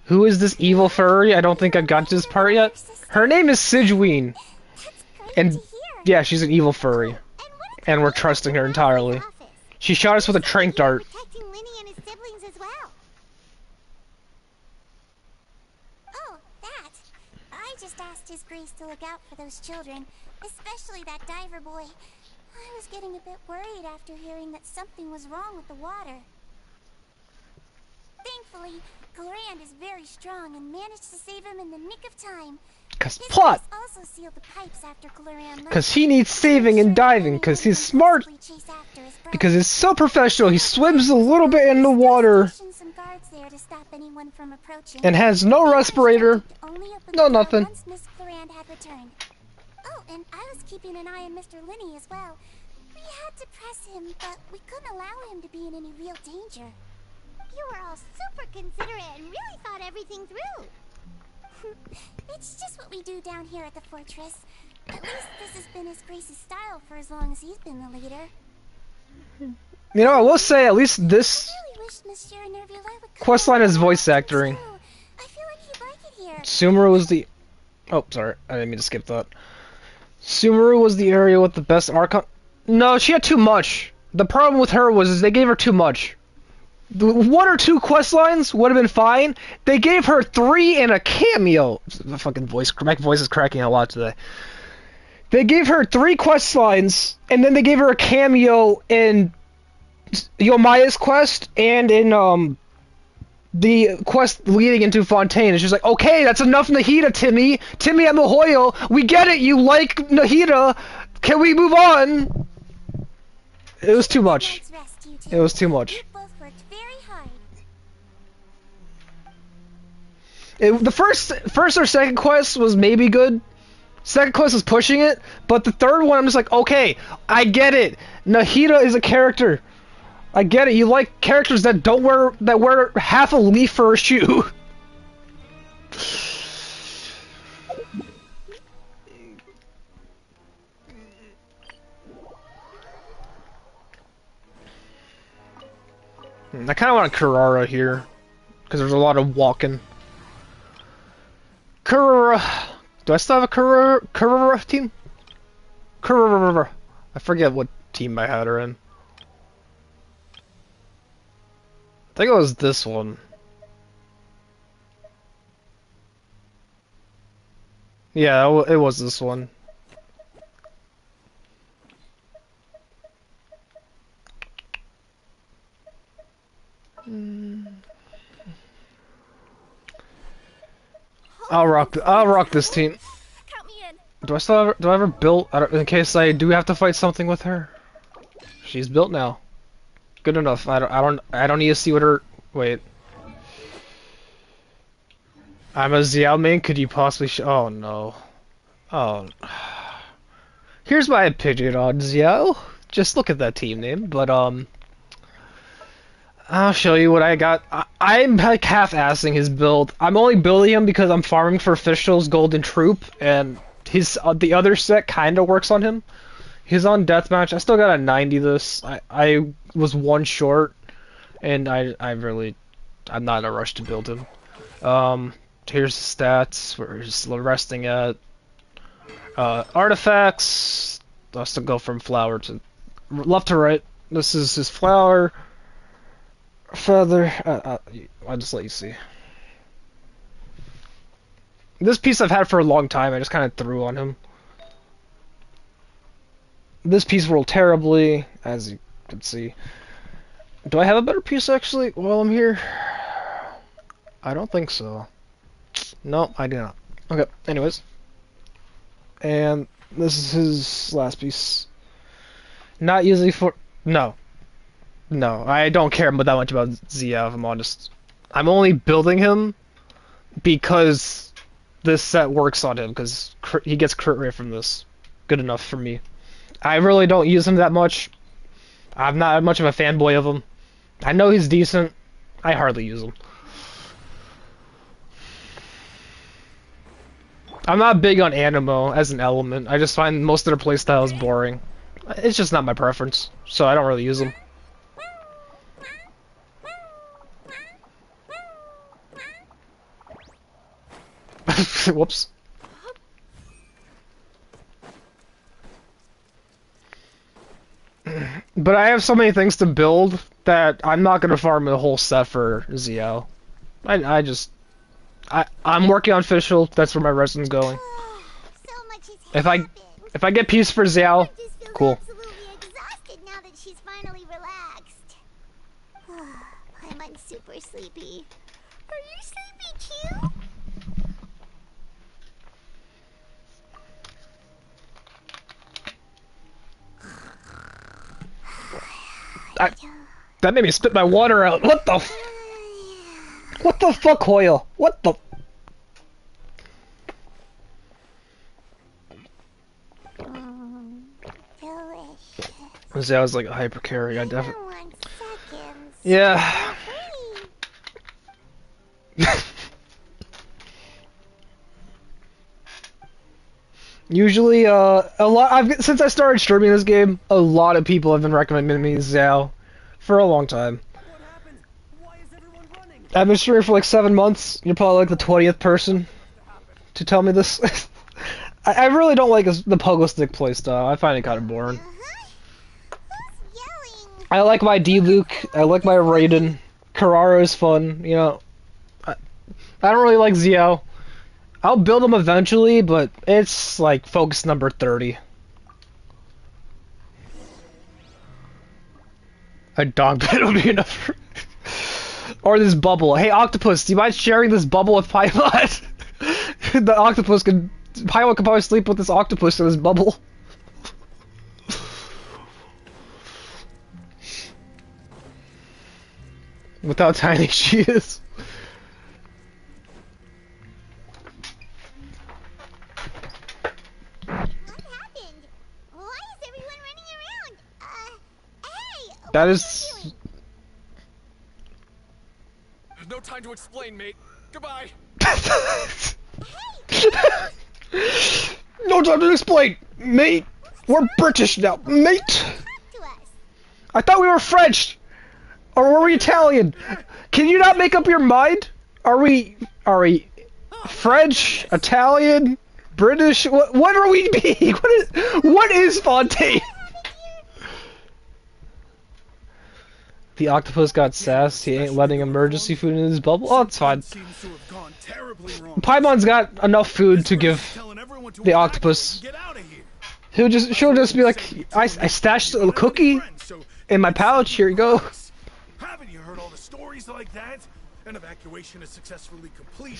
Who is this evil furry? I don't think I've got to this part yet. Her name is Sigeween. That's great And to hear. yeah, she's an evil furry. And what a And we're compliment trusting her from entirely. the office. She shot us with a trank dart. Protecting Linny and his siblings as well. Oh, that. I just asked His Grace to look out for those children, especially that diver boy. I was getting a bit worried after hearing that something was wrong with the water. Thankfully, Glorand is very strong and managed to save him in the nick of time. Cause His plot! Grace also sealed the pipes after Glorand left. Cause he needs saving and diving, cause he's smart. Because he's so professional, he swims a little bit in the water and has no respirator. No nothing. Oh, and I was keeping an eye on Mr. Linney as well. We had to press him, but we couldn't allow him to be in any real danger. You were all super considerate and really thought everything through. It's just what we do down here at the fortress. At least this has been His Grace's style for as long as he's been the leader. You know, I will say at least this Really wish Monsieur Nervula would come questline over is and voice help us actoring. too. I feel like he'd like it here. Sumeru was the... Oh, sorry. I didn't mean to skip that. Sumeru was the area with the best Archon... No, she had too much. The problem with her was they gave her too much. The 1 or 2 quest lines would have been fine. They gave her 3 and a cameo. My fucking voice, my voice is cracking a lot today. They gave her 3 quest lines, and then they gave her a cameo in Yomaya's quest and in the quest leading into Fontaine. And she's like, okay, that's enough Nahida, Timmy. Timmy at Mahoyo, we get it. You like Nahida. Can we move on? It was too much. Night's rest, you two. It was too much. You both worked very hard. The first or second quest was maybe good. Second quest was pushing it, but the third one I'm just like, okay, I get it. Nahida is a character. I get it. You like characters that wear half a leaf for a shoe. I kind of want a Carrara here, because there's a lot of walking. Carrara. Do I still have a Carrara team? Carrara. I forget what team I had her in. I think it was this one. Yeah, it was this one. I'll rock this team. Count me in. Do I ever build in case I do have to fight something with her? She's built now. Good enough. I don't need to see what her wait. I'm a Xiao main, could you possibly oh no. Oh. Here's my opinion on Xiao. Just look at that team name, but I'll show you what I got. I'm like half-assing his build. I'm only building him because I'm farming for Official's Golden Troop, and his the other set kind of works on him. He's on Deathmatch. I still got a 90 this. I was one short, and I'm not in a rush to build him. Here's the stats. We're just resting at artifacts. I'll still go from flower to left to right. This is his flower. Feather. I'll just let you see. This piece I've had for a long time. I just kind of threw on him. This piece rolled terribly, as you can see. Do I have a better piece actually while I'm here? I don't think so. No, I do not. Okay, anyways. And this is his last piece. Not usually for... No. No, I don't care that much about Zia, if I'm honest. I'm only building him because this set works on him, because he gets crit rate from this. Good enough for me. I really don't use him that much. I'm not much of a fanboy of him. I know he's decent. I hardly use him. I'm not big on Animo as an element. I just find most of their playstyles boring. It's just not my preference, so I don't really use them. Whoops. But I have so many things to build that I'm not gonna farm the whole set for Xiao. I'm working on official. That's where my resin's going. If I get piece for Xiao, cool. Absolutely exhausted now that she's finally relaxed. I'm super sleepy. Are you sleepy too? That made me spit my water out. What the what the fuck, Hoyle? What the... Delicious. I was like a hyper carry. I definitely... 1 second. Yeah. Usually, since I started streaming this game, a lot of people have been recommending me Xiao for a long time. I've been streaming for like 7 months. You're probably like the 20th person to tell me this. I really don't like the pogo stick playstyle. I find it kind of boring. I like my D-Luke. I like my Raiden. Karara is fun. You know, I don't really like Xiao. I'll build them eventually, but it's like focus number 30. A dog bed would be enough. Or this bubble. Hey, Octopus, do you mind sharing this bubble with Pilot? The octopus could... Pilot could probably sleep with this octopus in this bubble. With how tiny she is. What happened? Why is everyone running around? Hey! That is... There's no time to explain, mate. Goodbye. No time to explain, mate. We're British now, mate. Talk to us. I thought we were French, or were we Italian? Can you not make up your mind? Are we French, Italian, British? What are we being? What is fontain? The octopus got sassed. He ain't letting emergency food in his bubble. Oh, it's fine. Seems to have gone terribly wrong. Paimon's got enough food to give Telling everyone to the evacuate octopus. and get out of here. She'll just be like, I stashed a cookie in my pouch. Here you go. Haven't you heard all the stories like that? An evacuation is successfully completed.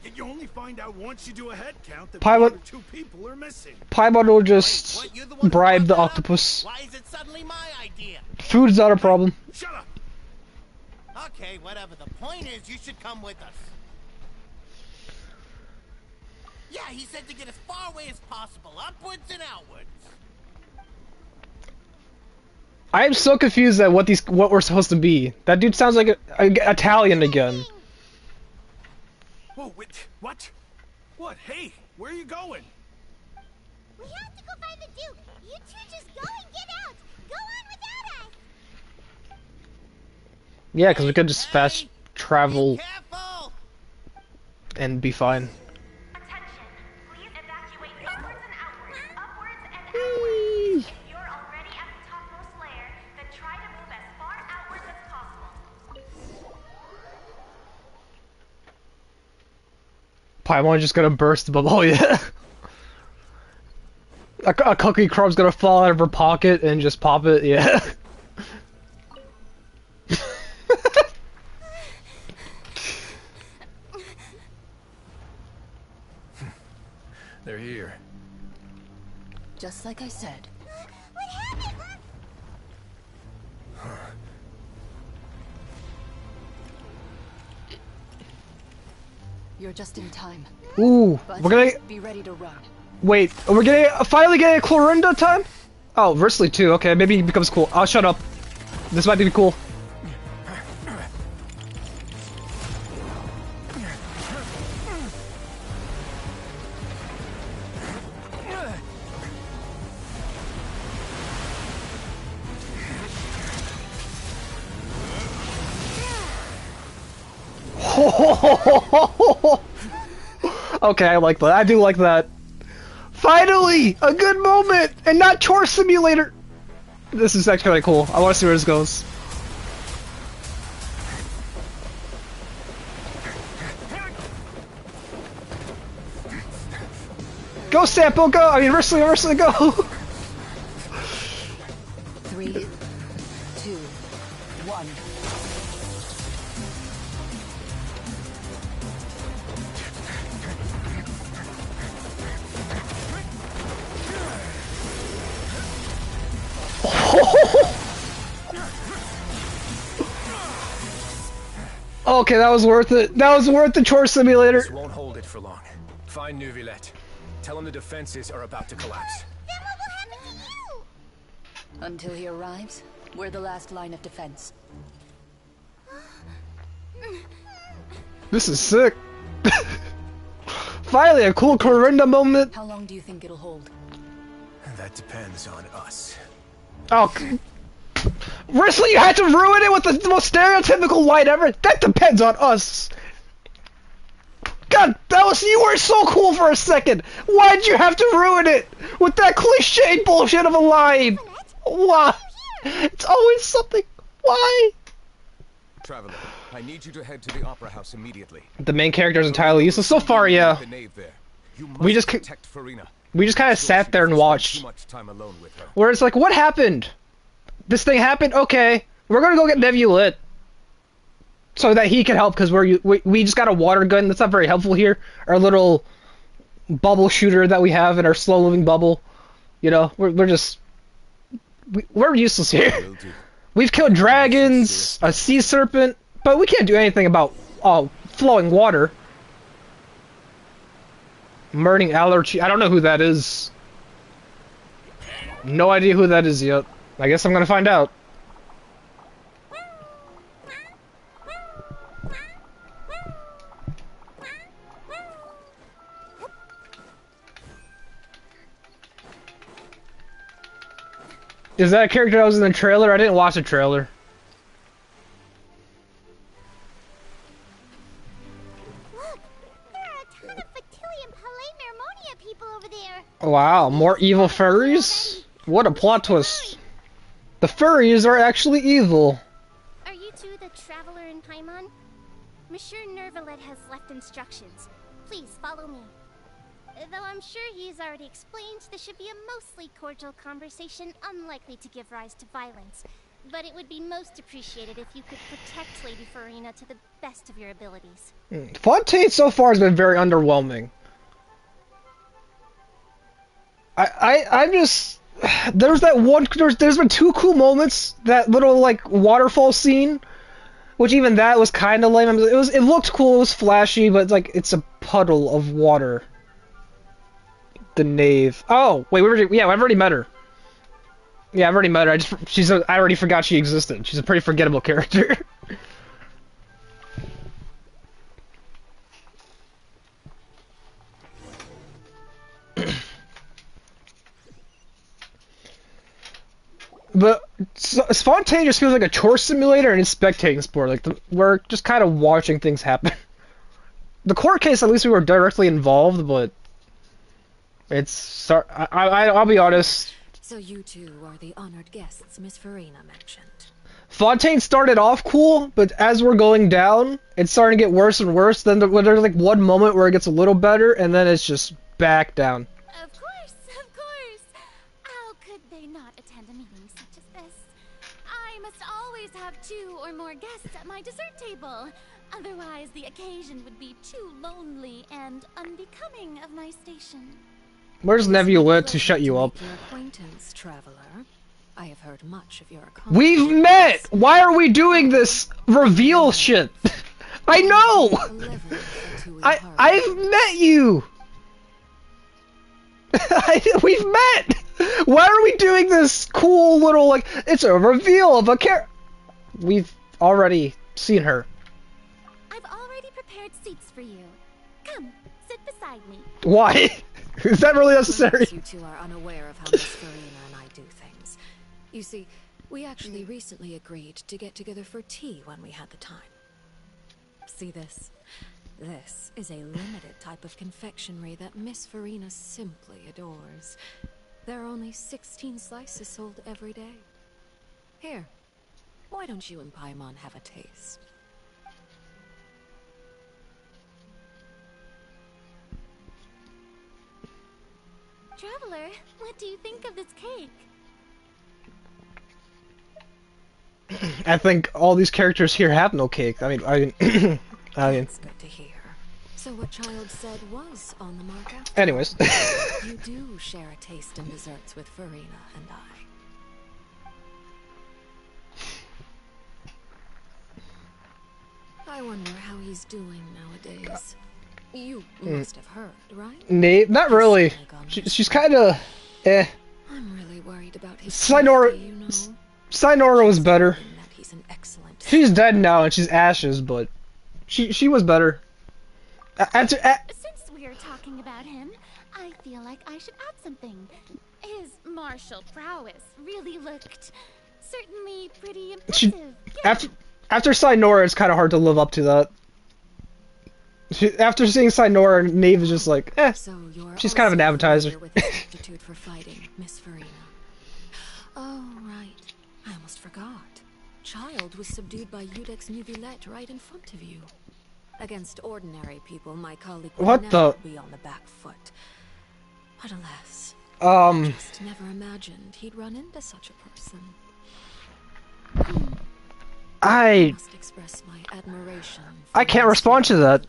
Yet you only find out once you do a head count that one or two people are missing. Paimon will just bribe the octopus. Why is it suddenly my idea? Food's not a problem. Shut up! Okay, whatever. The point is, you should come with us. Yeah, he said to get as far away as possible, upwards and outwards. I am so confused at what we're supposed to be. That dude sounds like a Italian again. Whoa, wait, what? What? Hey, where are you going? We have to go find the Duke. You two just go and get out. Go on without us. Yeah, because we could just fast travel Careful! and be fine. Attention, please evacuate upwards and outwards, upwards and outwards. If you're already at the topmost layer, then try to move as far outwards as possible. Paimon's just gonna burst the bubble, yeah. A cookie crumb's gonna fall out of her pocket and just pop it, yeah. They're here. Just like I said. What happened? You're just in time. Ooh, But we're gonna be ready to run. wait. We're getting finally getting a Clorinda time. Oh, Versely too. Okay, maybe he becomes cool. I'll shut up. This might be cool. Okay, I like that. I do like that. Finally! A good moment! And not Chore Simulator! This is actually kind of cool. I want to see where this goes. Go, Sampo, go! I mean, Versely, go! 3, 2, 1. Okay, that was worth it. That was worth the Chore Simulator. This won't hold it for long. Find Neuvillette. Tell him the defenses are about to collapse. Then what will happen to you? Until he arrives, we're the last line of defense. This is sick. Finally, a cool Corinda moment. How long do you think it'll hold? That depends on us. Oh, Risley, you had to ruin it with the most stereotypical line ever. That depends on us. God, you were so cool for a second. Why'd you have to ruin it with that cliche bullshit of a line? Why? It's always something. Why? Traveler, I need you to head to the Opera House immediately. The main character is entirely useless so far. Yeah, we just kind of sat there and watched. Where it's like, what happened? This thing happened. Okay, we're gonna go get Neuvillette so that he can help because we just got a water gun. That's not very helpful here. Our little bubble shooter that we have in our slow moving bubble. You know, we're useless here. We've killed dragons, a sea serpent, but we can't do anything about flowing water. Murning allergy. I don't know who that is. No idea who that is yet. I guess I'm gonna find out. Is that a character that was in the trailer? I didn't watch the trailer. Look, there are a ton of Fatilian Palais people over there. Wow, more evil furries? What a plot twist. The furries are actually evil. Paimon. Monsieur Nervalet has left instructions. Please follow me. Though I'm sure he's already explained, this should be a mostly cordial conversation, unlikely to give rise to violence. But it would be most appreciated if you could protect Lady Farina to the best of your abilities. Fontaine so far has been very underwhelming. I'm just... There's that one... There's been two cool moments. That little, like, waterfall scene. Which even that was kind of lame. It looked cool, it was flashy, but, like, it's a puddle of water. The knave. Oh, wait, I've already met her. Yeah, I've already met her. I already forgot she existed. She's a pretty forgettable character. But Fontaine just feels like a chore simulator and a spectating sport. Like we're just kind of watching things happen. The court case, at least we were directly involved, but I'll be honest. So you two are the honored guests Miss Farina mentioned. Fontaine started off cool, but as we're going down, it's starting to get worse and worse. Then there's like one moment where it gets a little better, and then it's just back down. Of course, of course. How could they not attend a meeting such as this? I must always have 2 or more guests at my dessert table. Otherwise, the occasion would be too lonely and unbecoming of my station. Where's Nebula to shut you up? Your acquaintance, traveler. I have heard much of your We've met! Why are we doing this reveal shit? I know! I've met you! We've met! Why are we doing this cool little, like, it's a reveal of a character? We've already seen her. I've already prepared seats for you. Come, sit beside me. Why? Is that really necessary? You two are unaware of how Miss Farina and I do things. You see, we actually recently agreed to get together for tea when we had the time. See this? This is a limited type of confectionery that Miss Farina simply adores. There are only 16 slices sold every day. Here, why don't you and Paimon have a taste? Traveler, what do you think of this cake? I think all these characters here have no cake. I mean, That's good to hear. So what Child said was on the mark after. Anyways. You do share a taste in desserts with Farina and I wonder how he's doing nowadays. You must have heard, right? Not really. She's kind of, eh. I'm really worried about his Sinora, safety, you know? Sinora was better. He's an excellent. She's dead now and she's ashes, but she was better. Since we are talking about him, I feel like I should add something. His martial prowess really looked certainly pretty impressive. After Sinora, it's kind of hard to live up to that. After seeing Sinora, Nave is just like, eh. So she's kind of an appetizer. With his aptitude for fighting, Miss Farina. Oh, right. I almost forgot. Child was subdued by Udex Nuvillette right in front of you. Against ordinary people, my colleague would never be on the back foot. But alas, I just never imagined he'd run into such a person. I must express my admiration. I can't respond to that.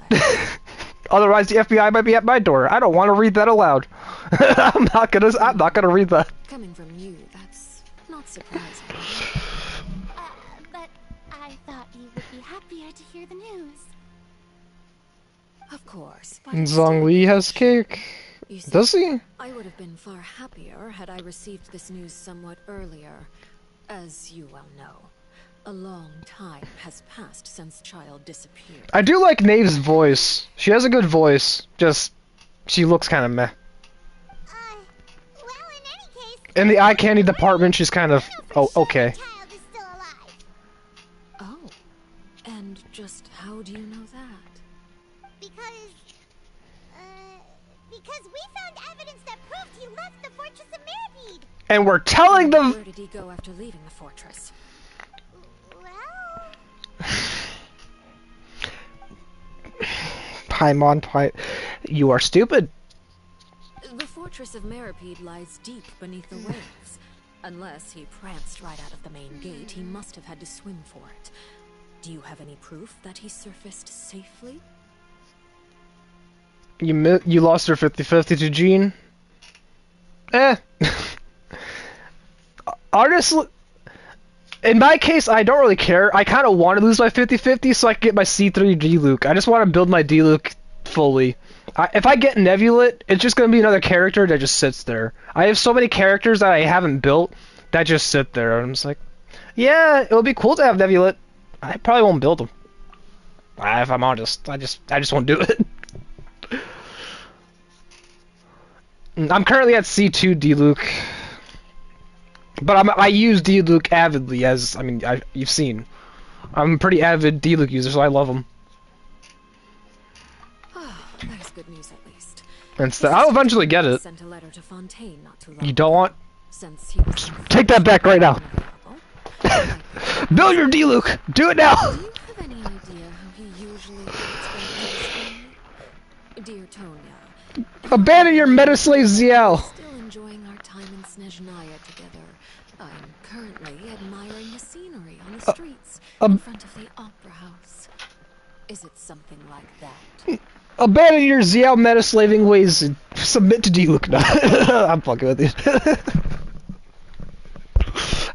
Otherwise, the FBI might be at my door. I don't want to read that aloud. I'm not gonna read that. Coming from you, that's not surprising. But I thought you would be happier to hear the news. Of course. Zhongli has cake. Does he? I would have been far happier had I received this news somewhat earlier. As you well know, a long time has passed since Child disappeared. I do like Nave's voice. She has a good voice. Just, she looks kind of meh. Well, in any case, in the eye candy department, she's kind of okay. Child is still alive. Oh, and just how do you know that? Because we found evidence that proved he left the Fortress of Mirabede. And we're telling them. Where did he go after leaving the fortress? Well, Paimon Pai. You are stupid. The fortress of Meripede lies deep beneath the waves. Unless he pranced right out of the main gate, he must have had to swim for it. Do you have any proof that he surfaced safely? You lost her 50-50 to Jean? Honestly, in my case, I don't really care. I kind of want to lose my 50-50 so I can get my C3 D-Luke. I just want to build my D-Luke fully. If I get Nebulit, it's just going to be another character that just sits there. I have so many characters that I haven't built that just sit there. I'm just like, yeah, it would be cool to have Nebulit. I probably won't build them. If I'm honest, I just won't do it. I'm currently at C2 D-Luke. But I use D-Luke avidly, as, I mean, you've seen. I'm a pretty avid D-Luke user, so I love him. That is good news, at least. And I'll eventually get it. Sent a letter to Fontaine not too long You don't want? Since he was Take that back right now. Build your D-Luke! Do it now! Do you have any idea how he usually Dear Tonya, Abandon your meta-slave ZL! Still enjoying our time in Snezhnaya together. I'm currently admiring the scenery on the streets in front of the Opera House. Is it something like that? Abandon your ZL meta-slaving ways and submit to D-Luke now. I'm fucking with you.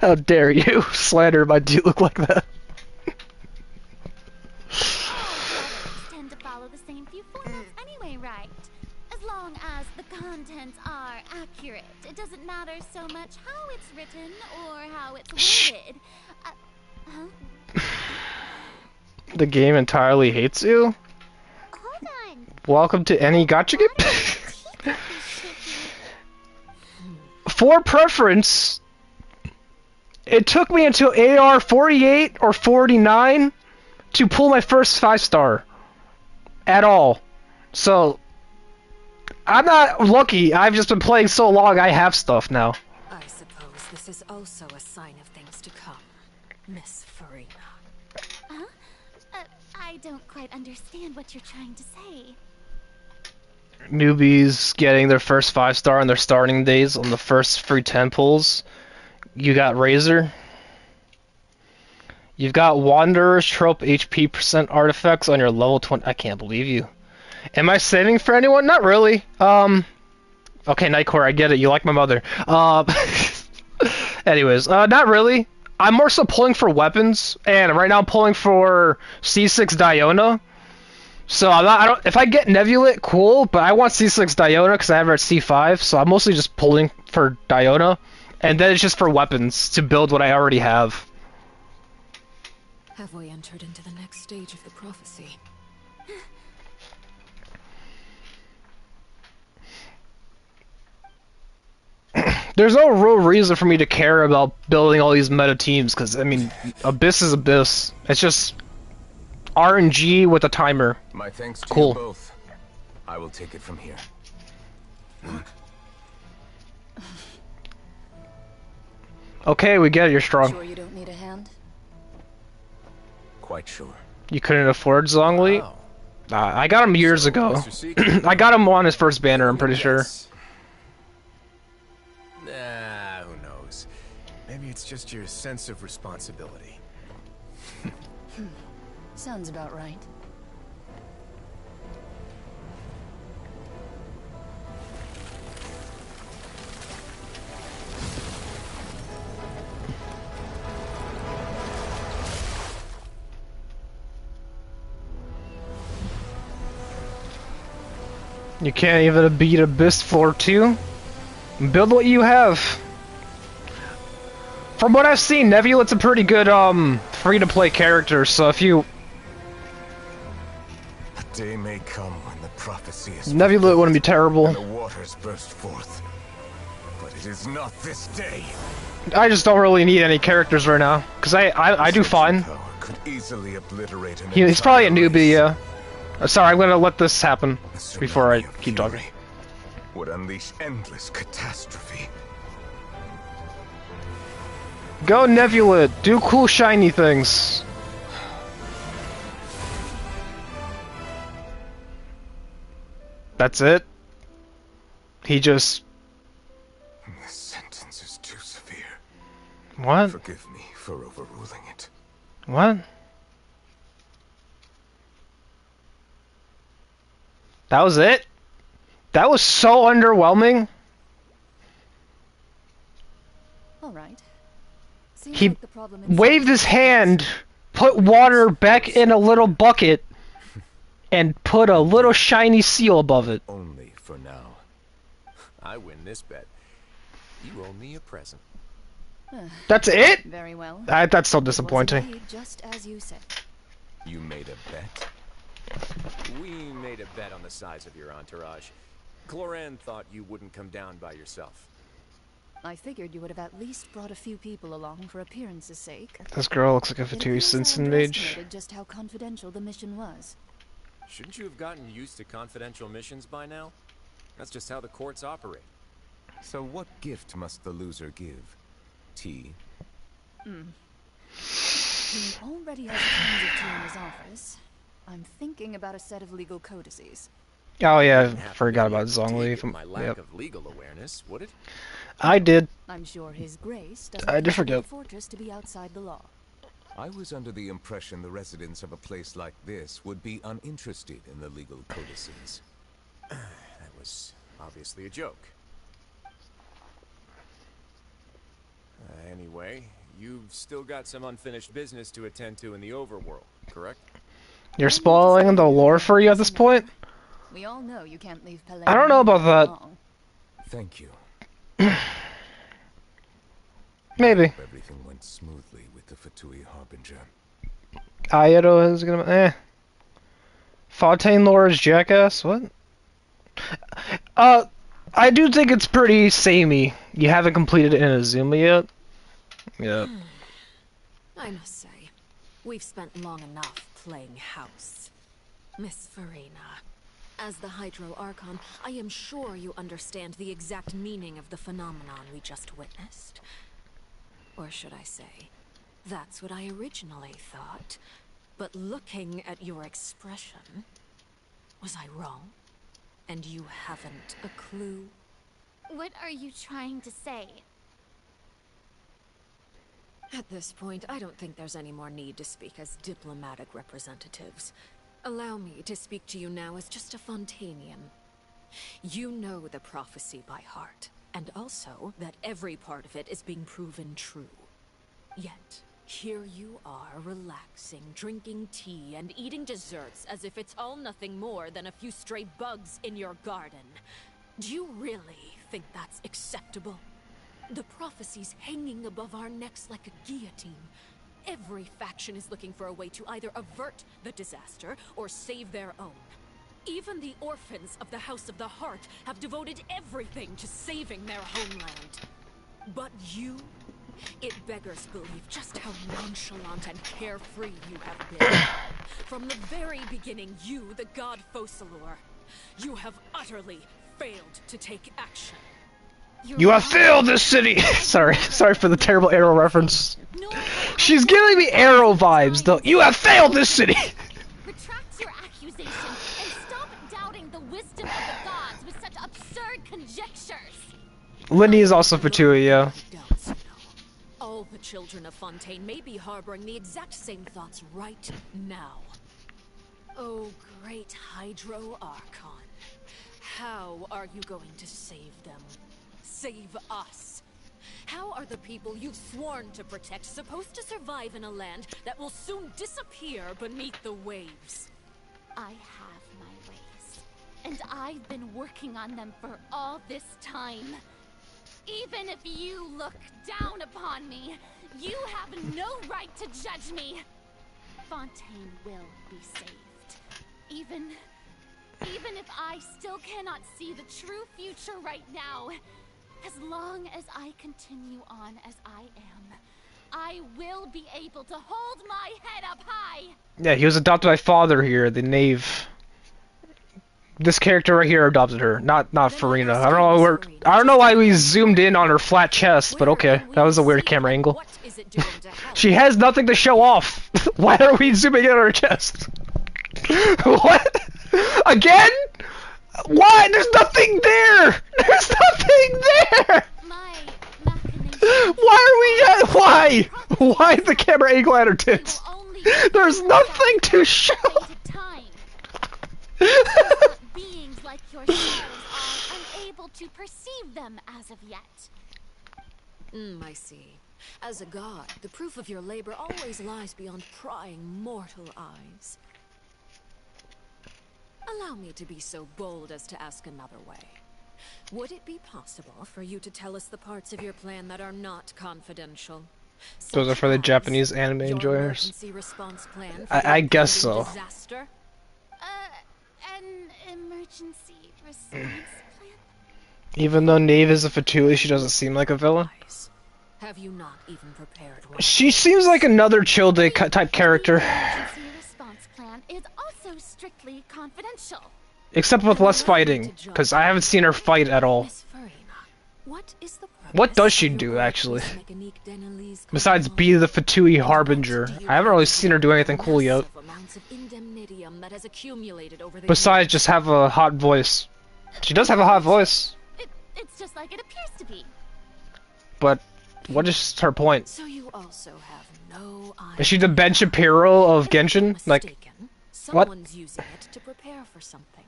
How dare you slander my D-Luke like that? Tend to follow the same few formats anyway, right? As long as the contents are accurate, it doesn't matter so much how it's written or how it's worded. The game entirely hates you? Hold on. Welcome to any gacha game? For preference, it took me until AR 48 or 49 to pull my first 5-star. At all. So, I'm not lucky. I've just been playing so long, I have stuff now. I suppose this is also a sign of things to come, Miss Farina. Huh? I don't quite understand what you're trying to say. Newbies getting their first 5-star on their starting days on the first free 10 pulls. You got Razor. You've got Wanderer's Trope HP % artifacts on your level 20. I can't believe you. Am I saving for anyone? Not really. Okay, Nightcore, I get it. You like my mother. Anyways, not really. I'm more so pulling for weapons, and right now I'm pulling for C6 Diona. So if I get Nebulit, cool, but I want C6 Diona because I have her at C5, so I'm mostly just pulling for Diona, and then it's just for weapons to build what I already have. Have we entered into the next stage of the prophecy? There's no real reason for me to care about building all these meta teams, because, I mean, Abyss is Abyss. It's just RNG with a timer. My thanks to cool. You both. I will take it from here. Okay, we get it, you're strong. Sure you don't need a hand? Quite sure. You couldn't afford Zhongli? Wow. I got him years ago. I got him on his first banner, I'm pretty sure. Nah, who knows? Maybe it's just your sense of responsibility. Sounds about right. You can't even beat Abyss floor 2? Build what you have. From what I've seen, Nebula's a pretty good free-to-play character, so if you... A day may come when the prophecy is Nebula wouldn't be terrible. and the waters burst forth. But it is not this day. I just don't really need any characters right now, because I do fine. Could easily obliterate an He's probably a entire newbie, race. yeah. Sorry, I'm gonna let this happen before I keep talking. Would unleash endless catastrophe. Go Nebula, do cool shiny things. That's it? He just... The sentence is too severe. What? Forgive me for overruling it. What? That was it? That was so underwhelming. Alright. He waved his hand, put water back in a little bucket, and put a little shiny seal above it. Only for now. I win this bet. You owe me a present. That's it? Very well. That's so disappointing. Just as you said. You made a bet? We made a bet on the size of your entourage. Cloran thought you wouldn't come down by yourself. I figured you would have at least brought a few people along for appearance's sake. This girl looks like a Fatui Simpson mage. Underestimated just how confidential the mission was. Shouldn't you have gotten used to confidential missions by now? That's just how the courts operate. So what gift must the loser give? Tea? He already has tons of tea in his office. I'm thinking about a set of legal codices. Oh yeah, I forgot about Zhongli. My lack of legal awareness, would it? I did. I'm sure His Grace doesn't I did forget. the fortress to be outside the law. I was under the impression the residents of a place like this would be uninterested in the legal codices. That was obviously a joke. Anyway, you've still got some unfinished business to attend to in the overworld, correct? You're spoiling the lore for you at this point? We all know you can't leave Pelé. I don't know about that. Thank you. Maybe. Everything went smoothly with the Fatui Harbinger. Aedo is gonna... Fontaine lore is jackass? What? I do think it's pretty samey. You haven't completed Inazuma yet? Yeah. I must say, we've spent long enough playing house. Miss Farina, as the Hydro Archon, I am sure you understand the exact meaning of the phenomenon we just witnessed. Or should I say, that's what I originally thought. But looking at your expression, was I wrong? And you haven't a clue? What are you trying to say? At this point, I don't think there's any more need to speak as diplomatic representatives. Allow me to speak to you now as just a Fontanian. You know the prophecy by heart, and also that every part of it is being proven true. Yet, here you are relaxing, drinking tea, and eating desserts as if it's all nothing more than a few stray bugs in your garden. Do you really think that's acceptable? The prophecy's hanging above our necks like a guillotine. Every faction is looking for a way to either avert the disaster or save their own. Even the orphans of the House of the Heart have devoted everything to saving their homeland. But you? It beggars belief just how nonchalant and carefree you have been. From the very beginning, you, the god Focalor, you have utterly failed to take action. You have failed this city! sorry for the terrible Arrow reference. She's giving me Arrow vibes, though. You have failed this city! Retract your accusation and stop doubting the wisdom of the gods with such absurd conjectures. Lindy is also Fatui, yeah. All the children of Fontaine may be harboring the exact same thoughts right now. Oh, great Hydro Archon. How are you going to save them? Save us? How are the people you've sworn to protect supposed to survive in a land that will soon disappear beneath the waves? I have my ways, and I've been working on them for all this time. Even if you look down upon me, you have no right to judge me. Fontaine will be saved. Even if I still cannot see the true future right now, as long as I continue on as I am, I will be able to hold my head up high. Yeah, he was adopted by father here, the knave. This character right here adopted her, not Farina. I don't know why we zoomed in on her flat chest, but okay, that was a weird camera angle. She has nothing to show off. Why are we zooming in on her chest? What? Again? Why? There's nothing there! There's nothing there! Why are we at? Why? Why the camera angle at her tits? There's nothing to show! Beings like yourselves are unable to perceive them as of yet. I see. As a god, the proof of your labor always lies beyond prying mortal eyes. Allow me to be so bold as to ask another way. Would it be possible for you to tell us the parts of your plan that are not confidential? Those are for the Japanese anime enjoyers. I guess so. Disaster? An emergency response plan? Even though Nave is a Fatui, she doesn't seem like a villain. Have you not even prepared one? She seems like another chill day type character. Emergency response plan is also strictly confidential. Except with less fighting, because I haven't seen her fight at all. What does she do, actually? Besides be the Fatui Harbinger. I haven't really seen her do anything cool yet. Besides just have a hot voice. She does have a hot voice. It's just like it appears to be. But what is her point? So you also have no idea. Is she the Ben Shapiro of Genshin? Like, what? Someone's using it to prepare for something.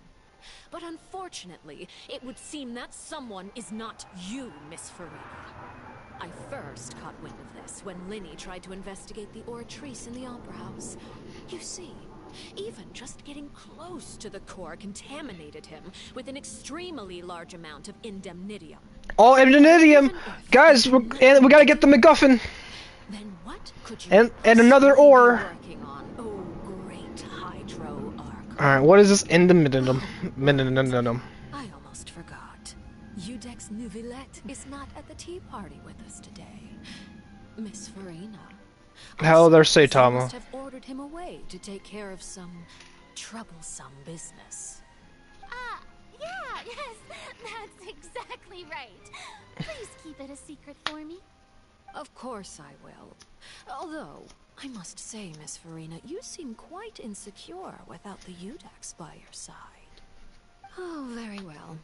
But unfortunately, it would seem that someone is not you, Miss Farina. I first caught wind of this when Linny tried to investigate the Oratrice in the Opera House. You see, even just getting close to the core contaminated him with an extremely large amount of indemnitium. Oh, indemnitium! Guys, we gotta get the MacGuffin! Then what could you and another ore! Alright, what is this indemitium? I almost forgot. Udex Nouvillette is not at the tea party with us today. Miss Farina. Hello there, Saitama. Must have ordered him away to take care of some troublesome business. Yeah, yes, that's exactly right. Please keep it a secret for me. Of course I will. Although, I must say, Miss Farina, you seem quite insecure without the Udex by your side. Oh, very well.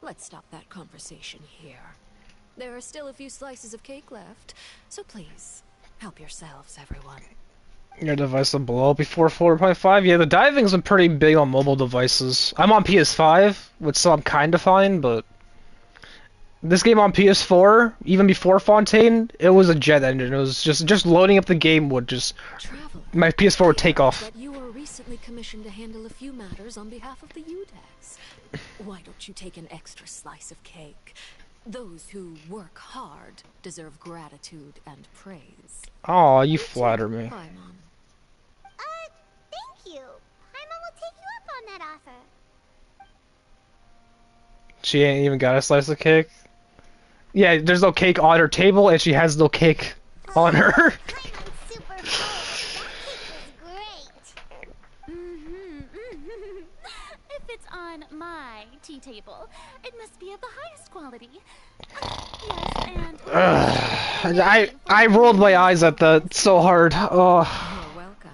Let's stop that conversation here. There are still a few slices of cake left, so please, help yourselves, everyone. Your device will blow up before 4.5? Yeah, the diving's been pretty big on mobile devices. I'm on PS5, which so I'm kinda fine, but... This game on PS4, even before Fontaine, it was a jet engine. It was just loading up the game would just... My PS4 would take off. But you were recently commissioned to handle a few matters on behalf of the Udex. Why don't you take an extra slice of cake? Those who work hard deserve gratitude and praise. Aw, you flatter me. Paimon. Thank you. Paimon will take you up on that offer. She ain't even got a slice of cake? Yeah, there's no cake on her table, and she has no cake on her. Paimon's super full. That cake was great. If it's on my tea table, it must be of the highest quality. Yes, and... I rolled my eyes at that so hard. Oh. You're welcome.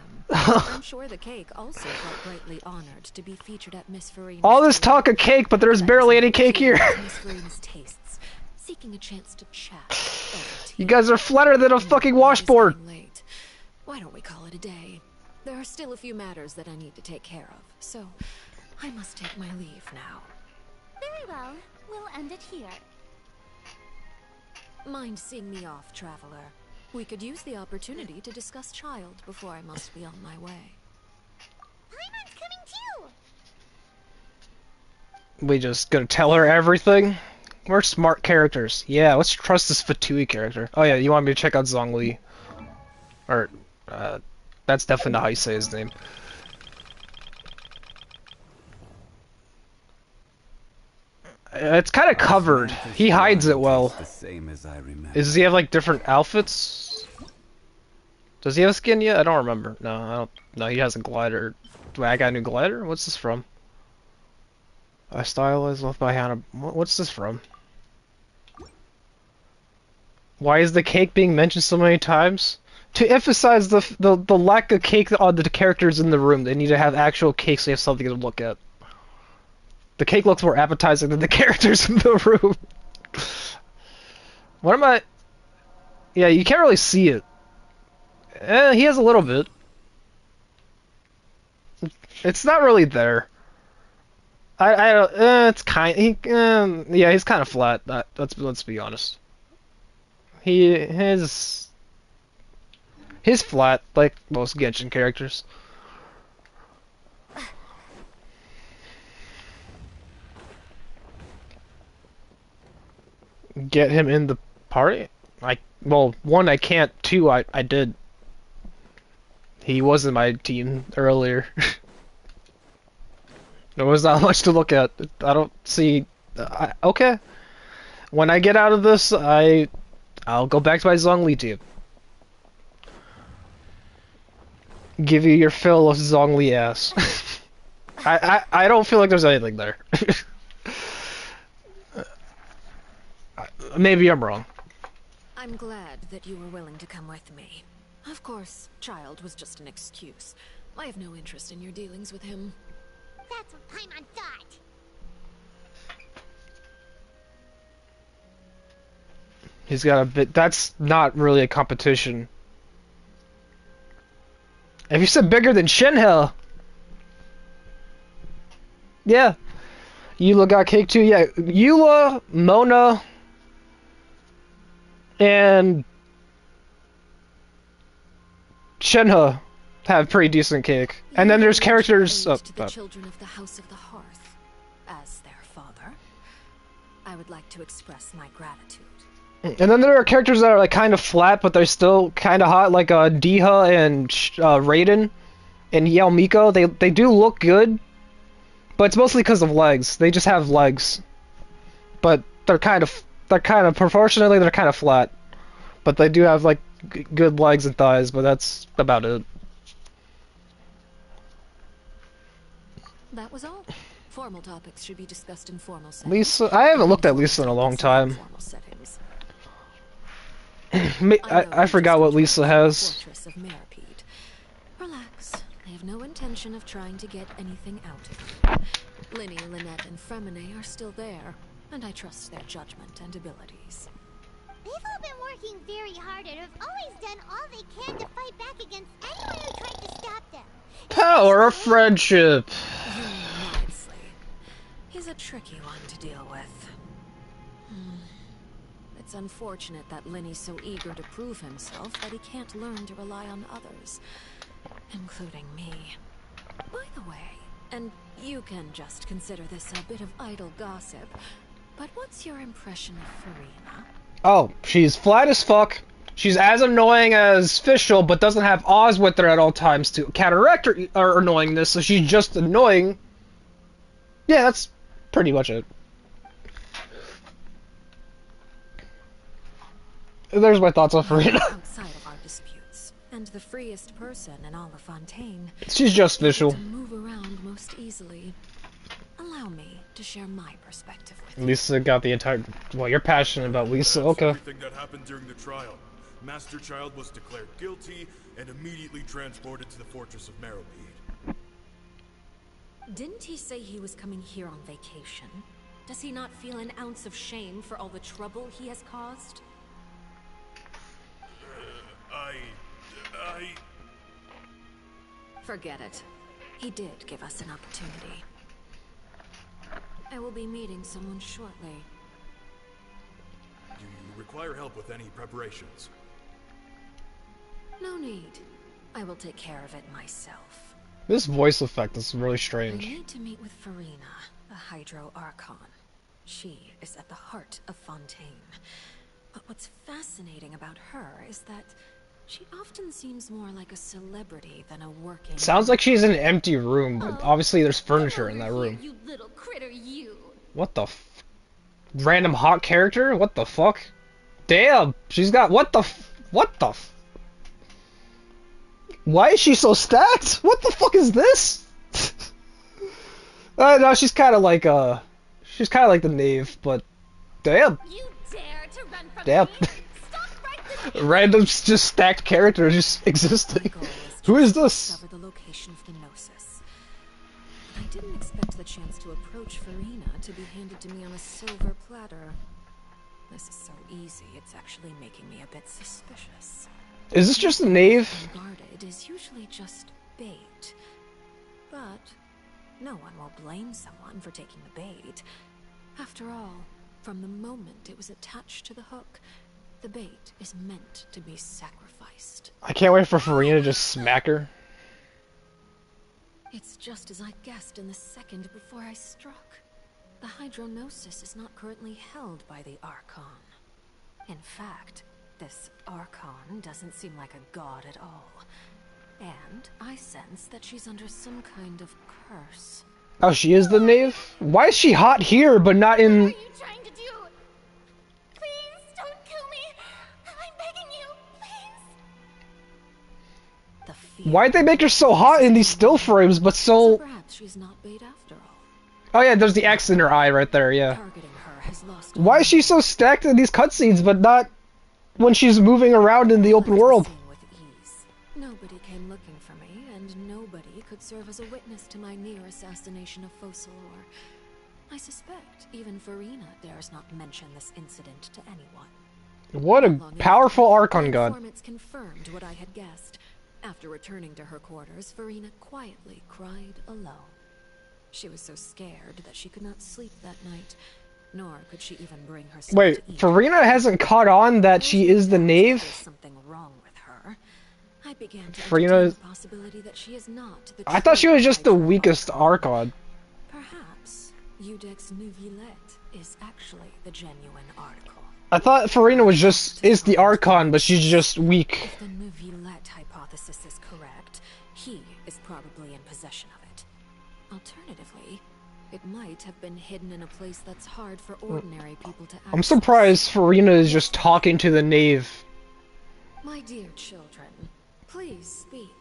I'm sure the cake also felt greatly honored to be featured at Miss Farina's. All this talk of cake, but there's barely any cake here. Miss Farina's tastes, seeking a chance to chat. You guys are flatter than a fucking washboard. Late. Why don't we call it a day? There are still a few matters that I need to take care of, so I must take my leave now. Very well. We'll end it here. Mind seeing me off, traveler? We could use the opportunity to discuss Child before I must be on my way. Paimon's coming too! We just gonna tell her everything? We're smart characters. Yeah, let's trust this Fatui character. Oh yeah, you want me to check out Zhongli? Or, that's definitely not how you say his name. It's kind of covered. He hides it well. The same as I remember. Does he have like different outfits? Does he have skin yet? I don't remember. No, I don't. No, he has a glider. Wait, I got a new glider? What's this from? I stylized left by Hannah. What's this from? Why is the cake being mentioned so many times? To emphasize the lack of cake on the characters in the room, they need to have actual cake so you have something to look at. The cake looks more appetizing than the characters in the room. What am I... Yeah, you can't really see it. He has a little bit. It's not really there. I don't... it's kind... yeah, he's kind of flat. Let's be honest. His flat, like most Genshin characters. Get him in the party? Well, one, I can't. Two, I did. He was in my team earlier. There was not much to look at. I don't see... okay. When I get out of this, I'll go back to my Zhongli team. Give you your fill of Zhongli ass. I don't feel like there's anything there. Maybe I'm wrong. I'm glad that you were willing to come with me. Of course, Child was just an excuse. I have no interest in your dealings with him. That's what Paimon thought. He's got a bit... That's not really a competition. Have you said bigger than Shinhel? Yeah. Eula got cake too, yeah. Eula, Mona, and Shenhe have pretty decent cake. And then there's characters... to the children of the House of the Hearth. As their father, I would like to express my gratitude. And then there are characters that are like kind of flat, but they're still kind of hot, like Diha and Raiden and Yao Miko. They do look good, but it's mostly because of legs. They just have legs, but they're kind of proportionately they're kind of flat, but they do have like good legs and thighs. But that's about it. That was all. Formal topics should be discussed in formal settings. Lisa, I haven't looked at Lisa in a long time. I forgot what Lisa has. Relax. I have no intention of trying to get anything out of you. Linny, Lynette, and Fremine are still there, and I trust their judgment and abilities. They've all been working very hard and have always done all they can to fight back against anyone who tried to stop them. Power of friendship. Nicely. He's a tricky one to deal with. It's unfortunate that Linny's so eager to prove himself that he can't learn to rely on others, including me. By the way, and you can just consider this a bit of idle gossip, but what's your impression of Furina? Oh, she's flat as fuck. She's as annoying as Fischl, but doesn't have Oz with her at all times to counteract her annoyingness, so she's just annoying. Yeah, that's pretty much it. There's my thoughts on Furina. Outside of our disputes, and the freest person in all of Fontaine. She's just Fischl. To move around most easily. Allow me to share my perspective with you. Lisa got the entire... Well, you're passionate about Lisa, okay. Everything that happened during the trial. Master Child was declared guilty and immediately transported to the Fortress of Meropide. Didn't he say he was coming here on vacation? Does he not feel an ounce of shame for all the trouble he has caused? Forget it. He did give us an opportunity. I will be meeting someone shortly. Do you require help with any preparations? No need. I will take care of it myself. This voice effect is really I strange. need to meet with Furina, a Hydro Archon. She is at the heart of Fontaine. But what's fascinating about her is that she often seems more like a celebrity than a working... Sounds like she's in an empty room, but obviously there's furniture in that room. You little critter, you. What the f... Random hot character? What the fuck? Damn! She's got... What the f... What the f... Why is she so stacked? What the fuck is this? No, she's kind of like, she's kind of like the knave, but... Damn! You dare to run from Damn. me? Stop right this... Random, just stacked character just existing. Who is this? The location of the Gnosis. I didn't expect the chance to approach Farina to be handed to me on a silver platter. This is so easy, it's actually making me a bit suspicious. Is this just a knave? Guarded is usually just bait. But no one will blame someone for taking the bait. After all, from the moment it was attached to the hook, the bait is meant to be sacrificed. I can't wait for Farina to just smack her. It's just as I guessed in the second before I struck. The Hydronosis is not currently held by the Archon. In fact, this Archon doesn't seem like a god at all. And I sense that she's under some kind of curse. Oh, she is the knave? Why is she hot here, but not in... What are you trying to do? Please, don't kill me. I'm begging you, please. Why'd they make her so hot in these still frames, but so... Perhaps she's not bait after all. Oh yeah, there's the X in her eye right there, yeah. Targeting her has lost. Why is she so stacked in these cutscenes, but not when she's moving around in the open world? With ease. Nobody came looking for me, and nobody could serve as a witness to my near assassination of Focalor. I suspect even Farina dares not mention this incident to anyone. What a powerful Archon god. Informants confirmed what I had guessed. After returning to her quarters, Farina quietly cried alone. She was so scared that she could not sleep that night, nor could she even bring herself Wait, to eat. Farina hasn't caught on that she is the knave? There's something wrong with her. I began to Farina entertain is... the possibility that she is not the I thought she true was just the Hydro weakest Archon. Archon. Perhaps Eudex Neuvillette is actually the genuine article. I thought Farina was is the Archon, but she's just weak. If the Neuvillette hypothesis is correct, he is probably in possession of it. Alternatively, it might have been hidden in a place that's hard for ordinary people to access. I'm surprised Farina is just talking to the knave. My dear children, please speak.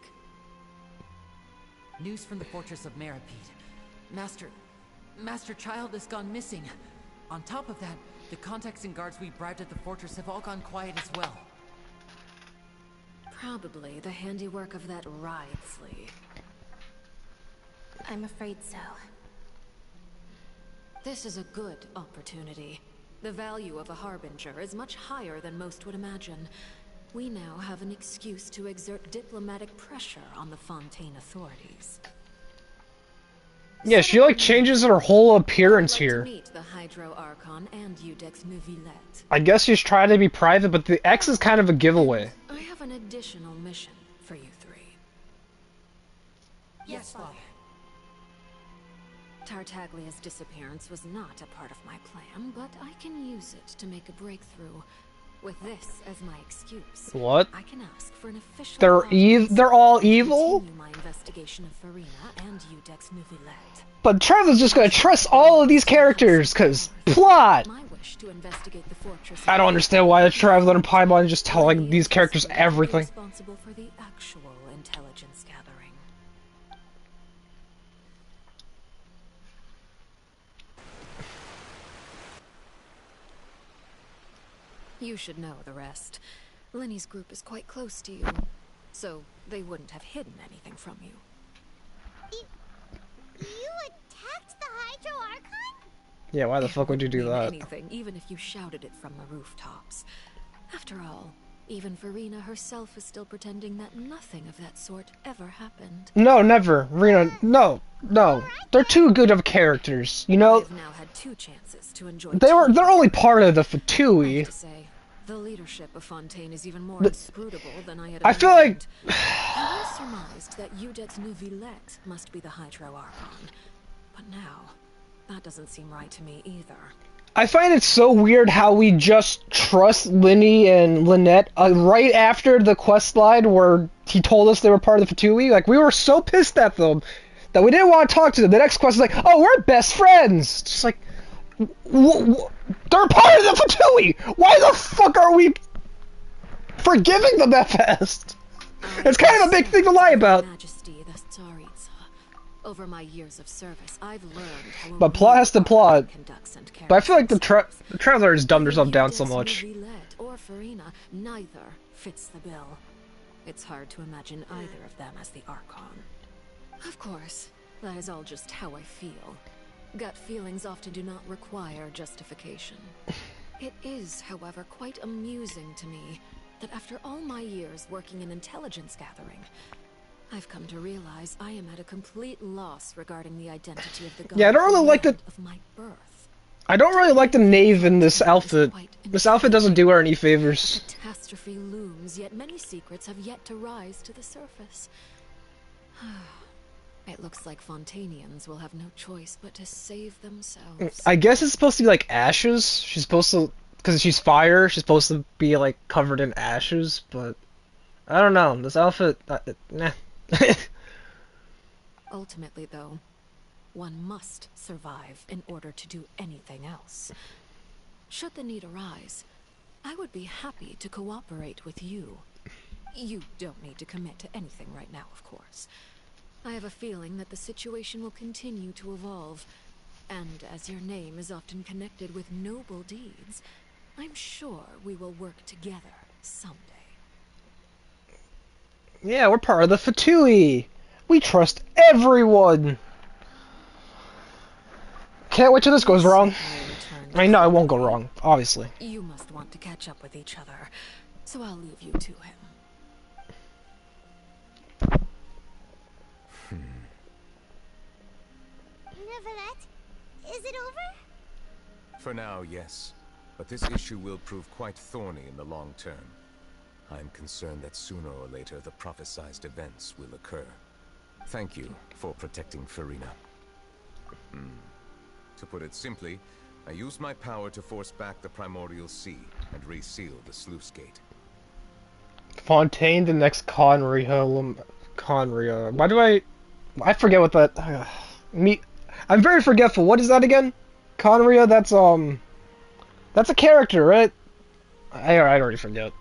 News from the fortress of Meripede. Master Child has gone missing. On top of that, the contacts and guards we bribed at the fortress have all gone quiet as well. Probably the handiwork of that Ridesley. I'm afraid so. This is a good opportunity. The value of a Harbinger is much higher than most would imagine. We now have an excuse to exert diplomatic pressure on the Fontaine authorities. Yeah, she like changes her whole appearance here. Meet the Hydro Archon and Eudex Neuvillette. I guess she's trying to be private, but the X is kind of a giveaway. I have an additional mission for you three. Yes, Father. Tartaglia's disappearance was not a part of my plan, but I can use it to make a breakthrough. With this as my excuse, What? I can ask for an official They're all evil? continue my investigation of Farina and Eudex Neuvillette. But Traveler's just gonna trust all of these characters, cause plot! My wish to investigate the fortress. I don't understand why the Traveler and Paimon just tell like these characters everything. Responsible for the actual intelligence gathering. You should know the rest. Lenny's group is quite close to you, so they wouldn't have hidden anything from you. You attacked the Hydro Archon? Yeah, why the fuck would you do that? Anything, even if you shouted it from the rooftops. After all, even Farina herself is still pretending that nothing of that sort ever happened. No, never. Rena, no. They're too good of characters, you know? I've now had 2 chances to enjoy. They're only part of the Fatui. The leadership of Fontaine is even more inscrutable than I had imagined. I feel like... I once surmised that Eudex Neuvillette must be the Hydro Archon, but now, that doesn't seem right to me either. I find it so weird how we just trust Linny and Lynette right after the quest line where he told us they were part of the Fatui. Like, we were so pissed at them that we didn't want to talk to them. The next quest is like, oh, we're best friends! Just like... they're part of the Fatui! Why the fuck are we forgiving them that fast? It's kind of a big thing to lie about. Majesty, the Tsaritsa. Over my years of service, I've learned how But plot has to plot. But I feel like the Traveler has dumbed herself down so much. Or Farina, neither fits the bill. It's hard to imagine either of them as the Archon. Of course, That is all just how I feel. Gut feelings often do not require justification. It is, however, quite amusing to me that after all my years working in intelligence gathering, I've come to realize I am at a complete loss regarding the identity of the god. Yeah, I don't really like the... of my birth. I don't really like the knave in this outfit. This outfit doesn't do her any favors. Catastrophe looms, yet many secrets have yet to rise to the surface. It looks like Fontanians will have no choice but to save themselves. I guess it's supposed to be like ashes. She's supposed to, because she's fire, she's supposed to be like covered in ashes, but I don't know. This outfit, nah. Ultimately, though, one must survive in order to do anything else. Should the need arise, I would be happy to cooperate with you. You don't need to commit to anything right now, of course. I have a feeling that the situation will continue to evolve, and as your name is often connected with noble deeds, I'm sure we will work together someday. Yeah, we're part of the Fatui. We trust everyone. Can't wait till this goes wrong. I know it won't go wrong, obviously. You must want to catch up with each other, so I'll leave you to him. Neverett, is it over? For now, yes. But this issue will prove quite thorny in the long term. I'm concerned that sooner or later the prophesized events will occur. Thank you for protecting Farina. To put it simply, I used my power to force back the Primordial Sea and reseal the sluice gate. Fontaine, the next Conria. Why do I forget what that... I'm very forgetful. What is that again? Conria, that's a character, right? I already forget.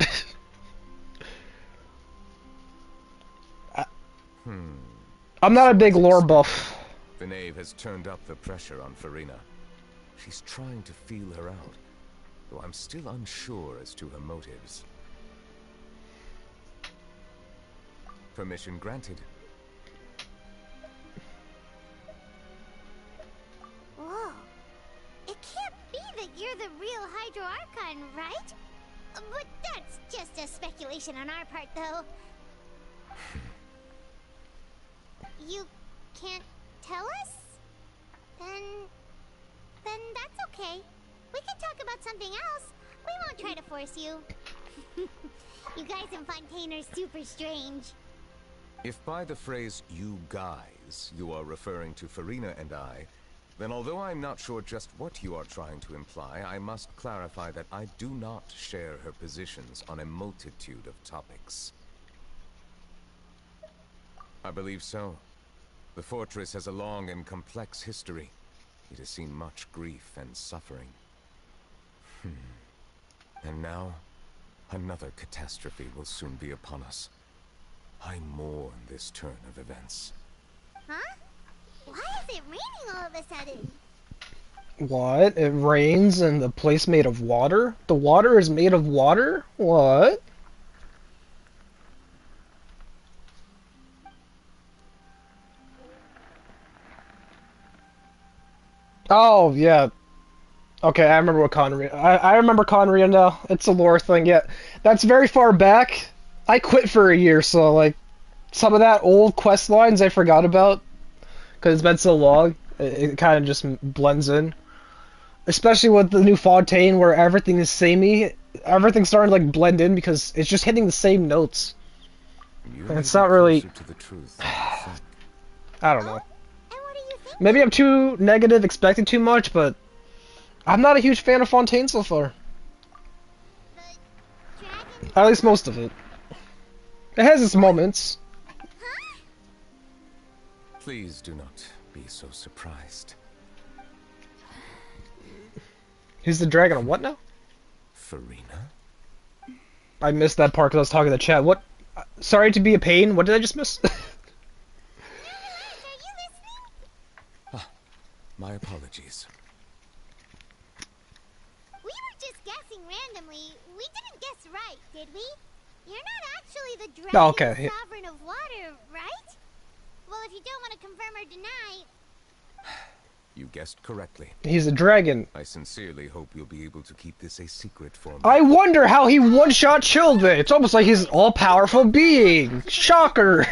I'm not a big lore buff. The knave has turned up the pressure on Farina. She's trying to feel her out, though I'm still unsure as to her motives. Permission granted. Whoa. It can't be that you're the real Hydro Archon, right? But that's just a speculation on our part, though. You can't tell us? Then that's okay. We can talk about something else. We won't try to force you. You guys in Fontaine are super strange. If by the phrase, you guys, you are referring to Farina and I, then although I'm not sure just what you are trying to imply, I must clarify that I do not share her positions on a multitude of topics. I believe so. The fortress has a long and complex history. It has seen much grief and suffering. And now, another catastrophe will soon be upon us. I mourn this turn of events. Huh? Why is it raining all of a sudden? What? It rains in the place made of water? The water is made of water? What? Oh, yeah. Okay, I remember what Conria... I remember Conria now. It's a lore thing, yeah. That's very far back. I quit for a year, so, like, some of that old quest lines I forgot about. Because it's been so long. It kind of just blends in. Especially with the new Fontaine, where everything is samey. Everything's starting to, like, blend in because it's just hitting the same notes. And it's not really... To the truth. I don't know. Maybe I'm too negative, expecting too much, but I'm not a huge fan of Fontaine so far. At least most of it. It has its moments. Please do not be so surprised. Who's the dragon on what now? Farina? I missed that part because I was talking to the chat. What? Sorry to be a pain. What did I just miss? My apologies. We were just guessing randomly. We didn't guess right, did we? You're not actually the dragon sovereign of water, right? Well, if you don't want to confirm or deny... You guessed correctly. He's a dragon. I sincerely hope you'll be able to keep this a secret for me. I wonder how he one-shot children. It's almost like he's an all-powerful being. Shocker.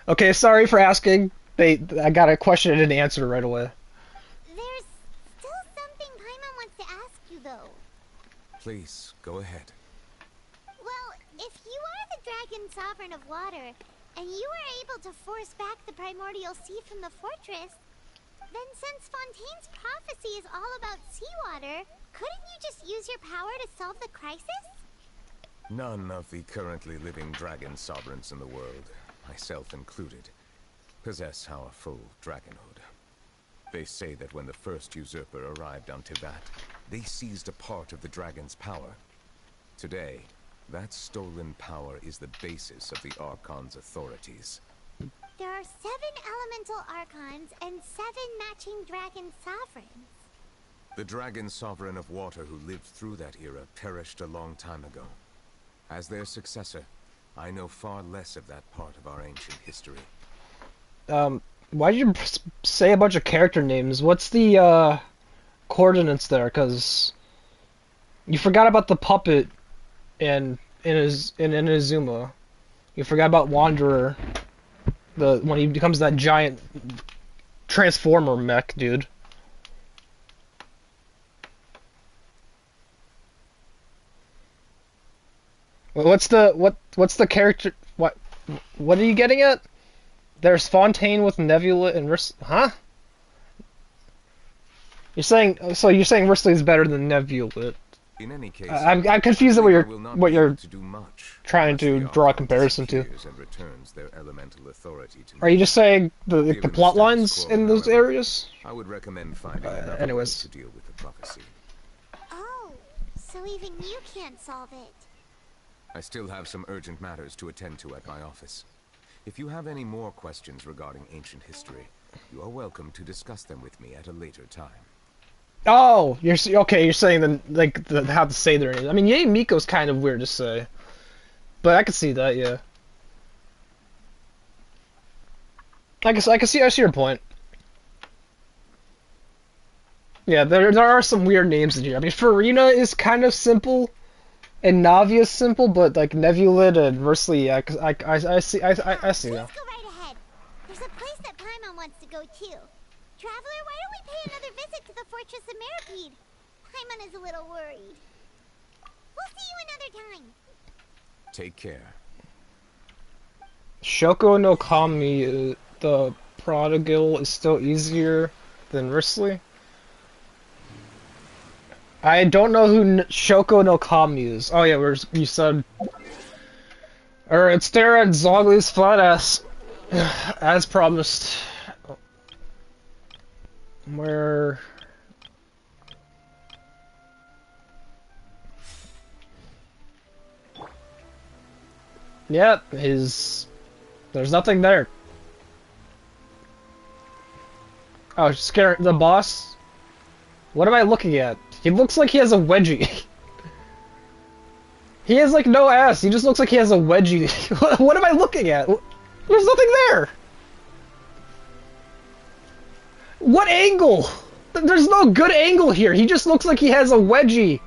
Okay, sorry for asking. I got a question and didn't answer right away. There's still something Paimon wants to ask you, though. Please, go ahead. Well, if you are the Dragon Sovereign of Water, and you were able to force back the Primordial Sea from the fortress, then since Fontaine's prophecy is all about seawater, couldn't you just use your power to solve the crisis? None of the currently living dragon sovereigns in the world, myself included, possess our full dragonhood. They say that when the first usurper arrived on Teyvat, they seized a part of the dragon's power. Today, that stolen power is the basis of the Archon's authorities. There are 7 elemental archons and 7 matching dragon sovereigns. The dragon sovereign of water who lived through that era perished a long time ago. As their successor, I know far less of that part of our ancient history. Why'd you say a bunch of character names? What's the, coordinates there? Because you forgot about the puppet in Inazuma. You forgot about Wanderer. When he becomes that giant transformer mech dude. What's the character? What are you getting at? There's Fontaine with Nebula and huh? You're saying Risley is better than Nebula. In any case, I'm confused at what you're trying to draw a comparison to. Are you just saying the plot lines in those areas? I would recommend finding anyways. to deal with the prophecy. Oh, so even you can't solve it. I still have some urgent matters to attend to at my office. If you have any more questions regarding ancient history, you are welcome to discuss them with me at a later time. Oh, you're saying how to say their names. I mean, Yae Miko's kind of weird to say, but I can see that, yeah. I see your point. Yeah, there are some weird names in here. I mean, Farina is kind of simple, and Navia is simple, but like Nebulid and Mercy, yeah, I see now. Please go right ahead. There's a place that Paimon wants to go too. Traveler, why don't we pay another visit to the Fortress of Meropide? Paimon is a little worried. We'll see you another time. Take care. Shoko no Kami, the Prodigal, is still easier than Risley? I don't know who Shoko no Kami is. Oh yeah, you said... Alright, stare at Zogly's flat ass. As promised. Where... Yep, there's nothing there. Oh, scare the boss? What am I looking at? He looks like he has a wedgie. He has like no ass, he just looks like he has a wedgie. What am I looking at? There's nothing there! What angle? There's no good angle here, he just looks like he has a wedgie.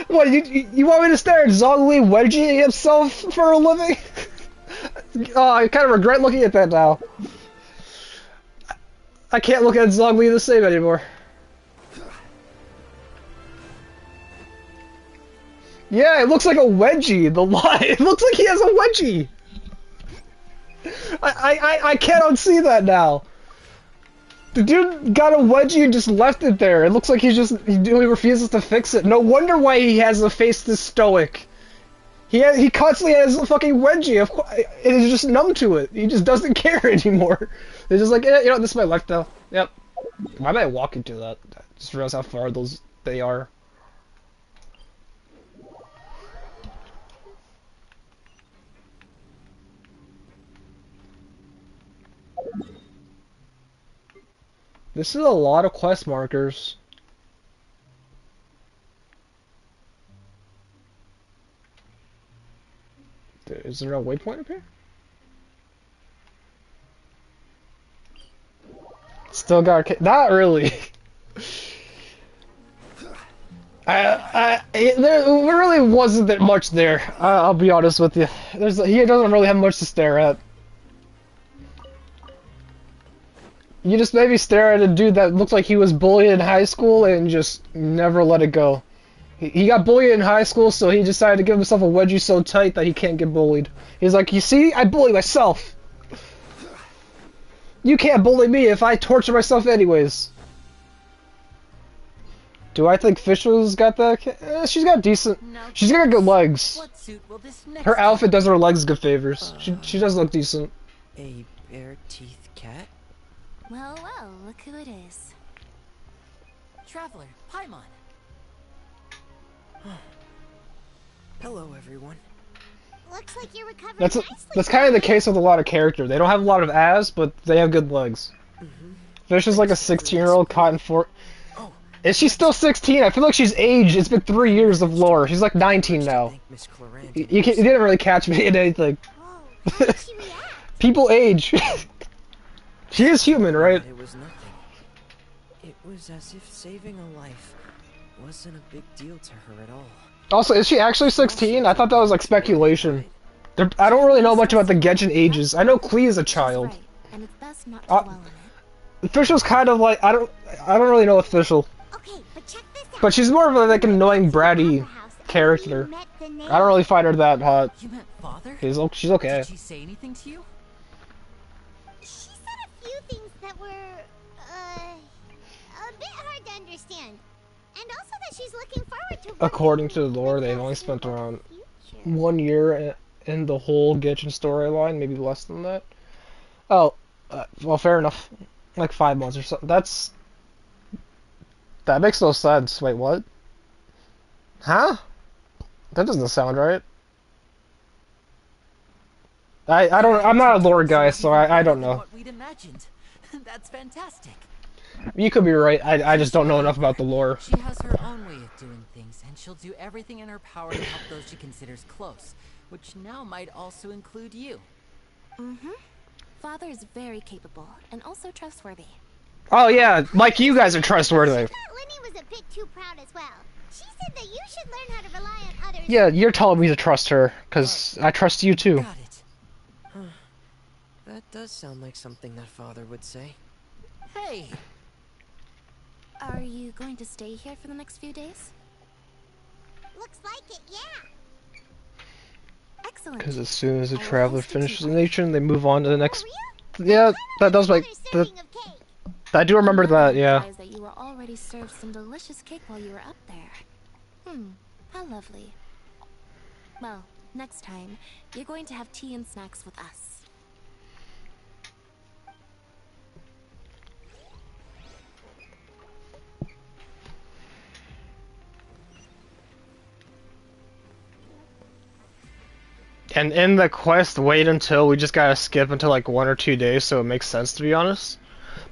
What, you want me to stare at Zogly wedging himself for a living? Oh, I kind of regret looking at that now. I can't look at Zogly the same anymore. Yeah, it looks like a wedgie. It looks like he has a wedgie. I can't unsee that now. The dude got a wedgie and just left it there. It looks like he refuses to fix it. No wonder why he has a face this stoic. He constantly has a fucking wedgie. Of course, and he's just numb to it. He just doesn't care anymore. He's just like, you know, this is my life now. Yep. Why am I walking to that? I just realized how far they are. This is a lot of quest markers. Is there a waypoint up here? Still got not really. There really wasn't that much there. I'll be honest with you. He doesn't really have much to stare at. You just maybe stare at a dude that looked like he was bullied in high school and just never let it go. He got bullied in high school, so he decided to give himself a wedgie so tight that he can't get bullied. He's like, you see, I bully myself. You can't bully me if I torture myself anyways. Do I think Fishel's got that? She's got decent. She's got good legs. Her outfit does her legs good favors. She does look decent. A bare-teeth cat? Well, well, look who it is. Traveler, Paimon. Hello, everyone. Looks like you're recovering That's kind of the case with a lot of characters. They don't have a lot of abs, but they have good legs. Fish is like a 16-year-old caught in for. Is she still 16? I feel like she's aged. It's been 3 years of lore. She's like 19 now. You didn't really catch me in anything. People age. She is human, right? It was nothing. It was as if saving a life wasn't a big deal to her at all. Also, is she actually 16? I thought that was like speculation. I don't really know much about the Genshin ages. I know Klee is a child. Official's kind of like I don't really know Official. But she's more of a, like an annoying bratty character. I don't really find her that hot. You met father? She's okay. Did she say anything to you? She said a few things that were a bit hard to understand. And also that she's looking forward to According to the lore, they've only spent around 1 year in the whole Genshin storyline, maybe less than that. Oh, well, fair enough. Like 5 months or something. That makes no sense. Wait, what? Huh? That doesn't sound right. I'm not a lore guy, so I don't know. What we'd imagined. That's fantastic. You could be right. I just don't know enough about the lore. She has her own way of doing things, and she'll do everything in her power to help those she considers close, which now might also include you. Father is very capable and also trustworthy. Oh yeah, like you guys are trustworthy. Lenny was a bit too proud as well. She said that you should learn how to rely on others. Yeah, you're telling me to trust her, because I trust you too. Got it. Huh. That does sound like something that father would say. Hey! Are you going to stay here for the next few days? Looks like it, yeah. Excellent. Because as soon as a traveler finishes the nation, they move on to the next. Yeah, that does make. I do remember that. Yeah. That you were already served some delicious cake while you were up there. How lovely. Well, next time you're going to have tea and snacks with us. And in the quest, wait until we just gotta skip until like 1 or 2 days, so it makes sense to be honest.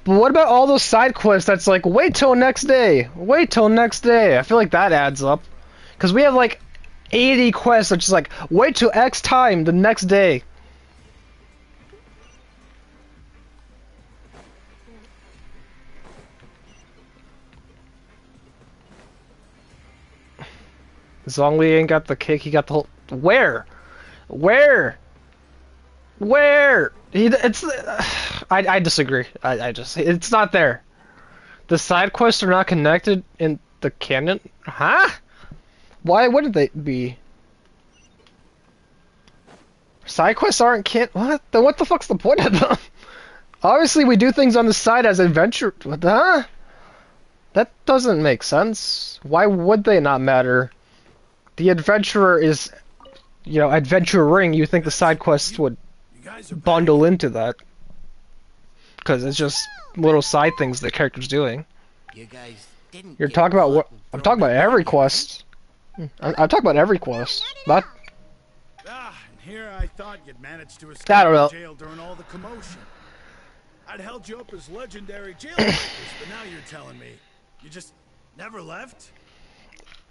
But what about all those side quests that's like, wait till next day, wait till next day? I feel like that adds up. Because we have like 80 quests that's just like, wait till X time the next day. Zhongli ain't got the cake, he got the whole... Where? Where? It's... I disagree. It's not there. The side quests are not connected in the canon? Huh? Why wouldn't they be? Side quests aren't what? Then what the fuck's the point of them? Obviously we do things on the side as adventure... Huh? That doesn't make sense. Why would they not matter? The adventurer is... You know, adventuring, you think the side quests would bundle into that. Because it's just little side things the character's doing. You guys didn't You're talking about what? I'm talking about every quest. I'm talking about every quest. Not... and here I thought you'd managed to I escape don't know. jail during all the commotion. I'd held you up as legendary jailbreakers, but now you're telling me you just never left?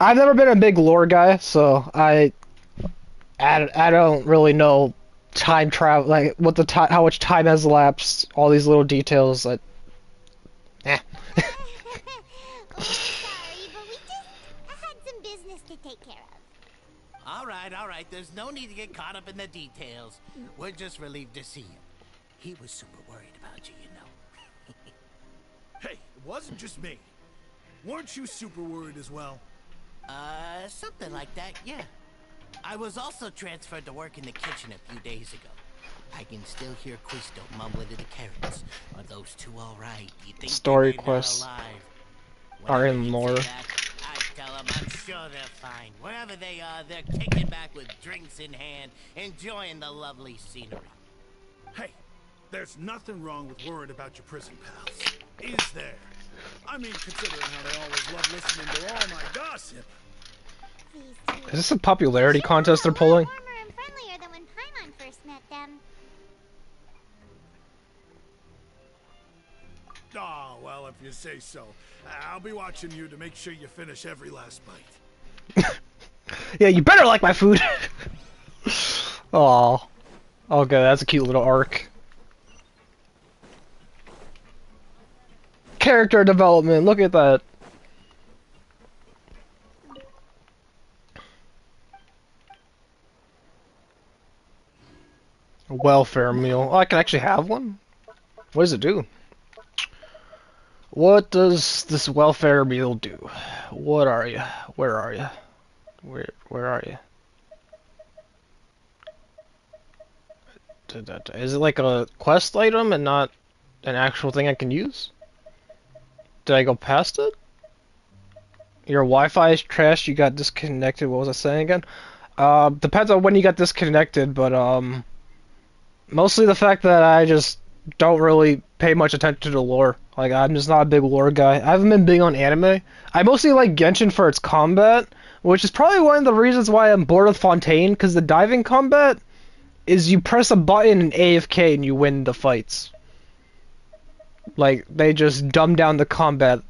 I've never been a big lore guy, so I don't really know time travel, like what the time, how much time has elapsed, all these little details that. Eh. Oh, sorry, but we just had some business to take care of. All right. There's no need to get caught up in the details. We're just relieved to see you. He was super worried about you, you know. Hey, it wasn't just me. Weren't you super worried as well? Something like that, yeah. I was also transferred to work in the kitchen a few days ago. I can still hear Quisto mumbling to the carrots. Are those two all right? Do you think Story they're quests alive? are in lore. I tell them I'm sure they're fine. Wherever they are, they're kicking back with drinks in hand, enjoying the lovely scenery. Hey, there's nothing wrong with worrying about your prison pals. Is there? I mean, considering how they always love listening to all my gossip. Is this a popularity contest they're pulling? Warmer and friendlier than when Paimon first met them. Oh, well, if you say so. I'll be watching you to make sure you finish every last bite. Yeah, you better like my food. Aw. Okay, that's a cute little arc. Character development, look at that. A welfare meal. Oh, I can actually have one? What does it do? What does this welfare meal do? What are you? Where are you? Where are you? Is it like a quest item and not an actual thing I can use? Did I go past it? Your Wi-Fi is trashed, you got disconnected. What was I saying again? Depends on when you got disconnected, but mostly the fact that I just don't really pay much attention to the lore. Like, I'm just not a big lore guy. I haven't been big on anime. I mostly like Genshin for its combat, which is probably one of the reasons why I'm bored with Fontaine, because the diving combat is you press a button and AFK and you win the fights. Like, they just dumb down the combat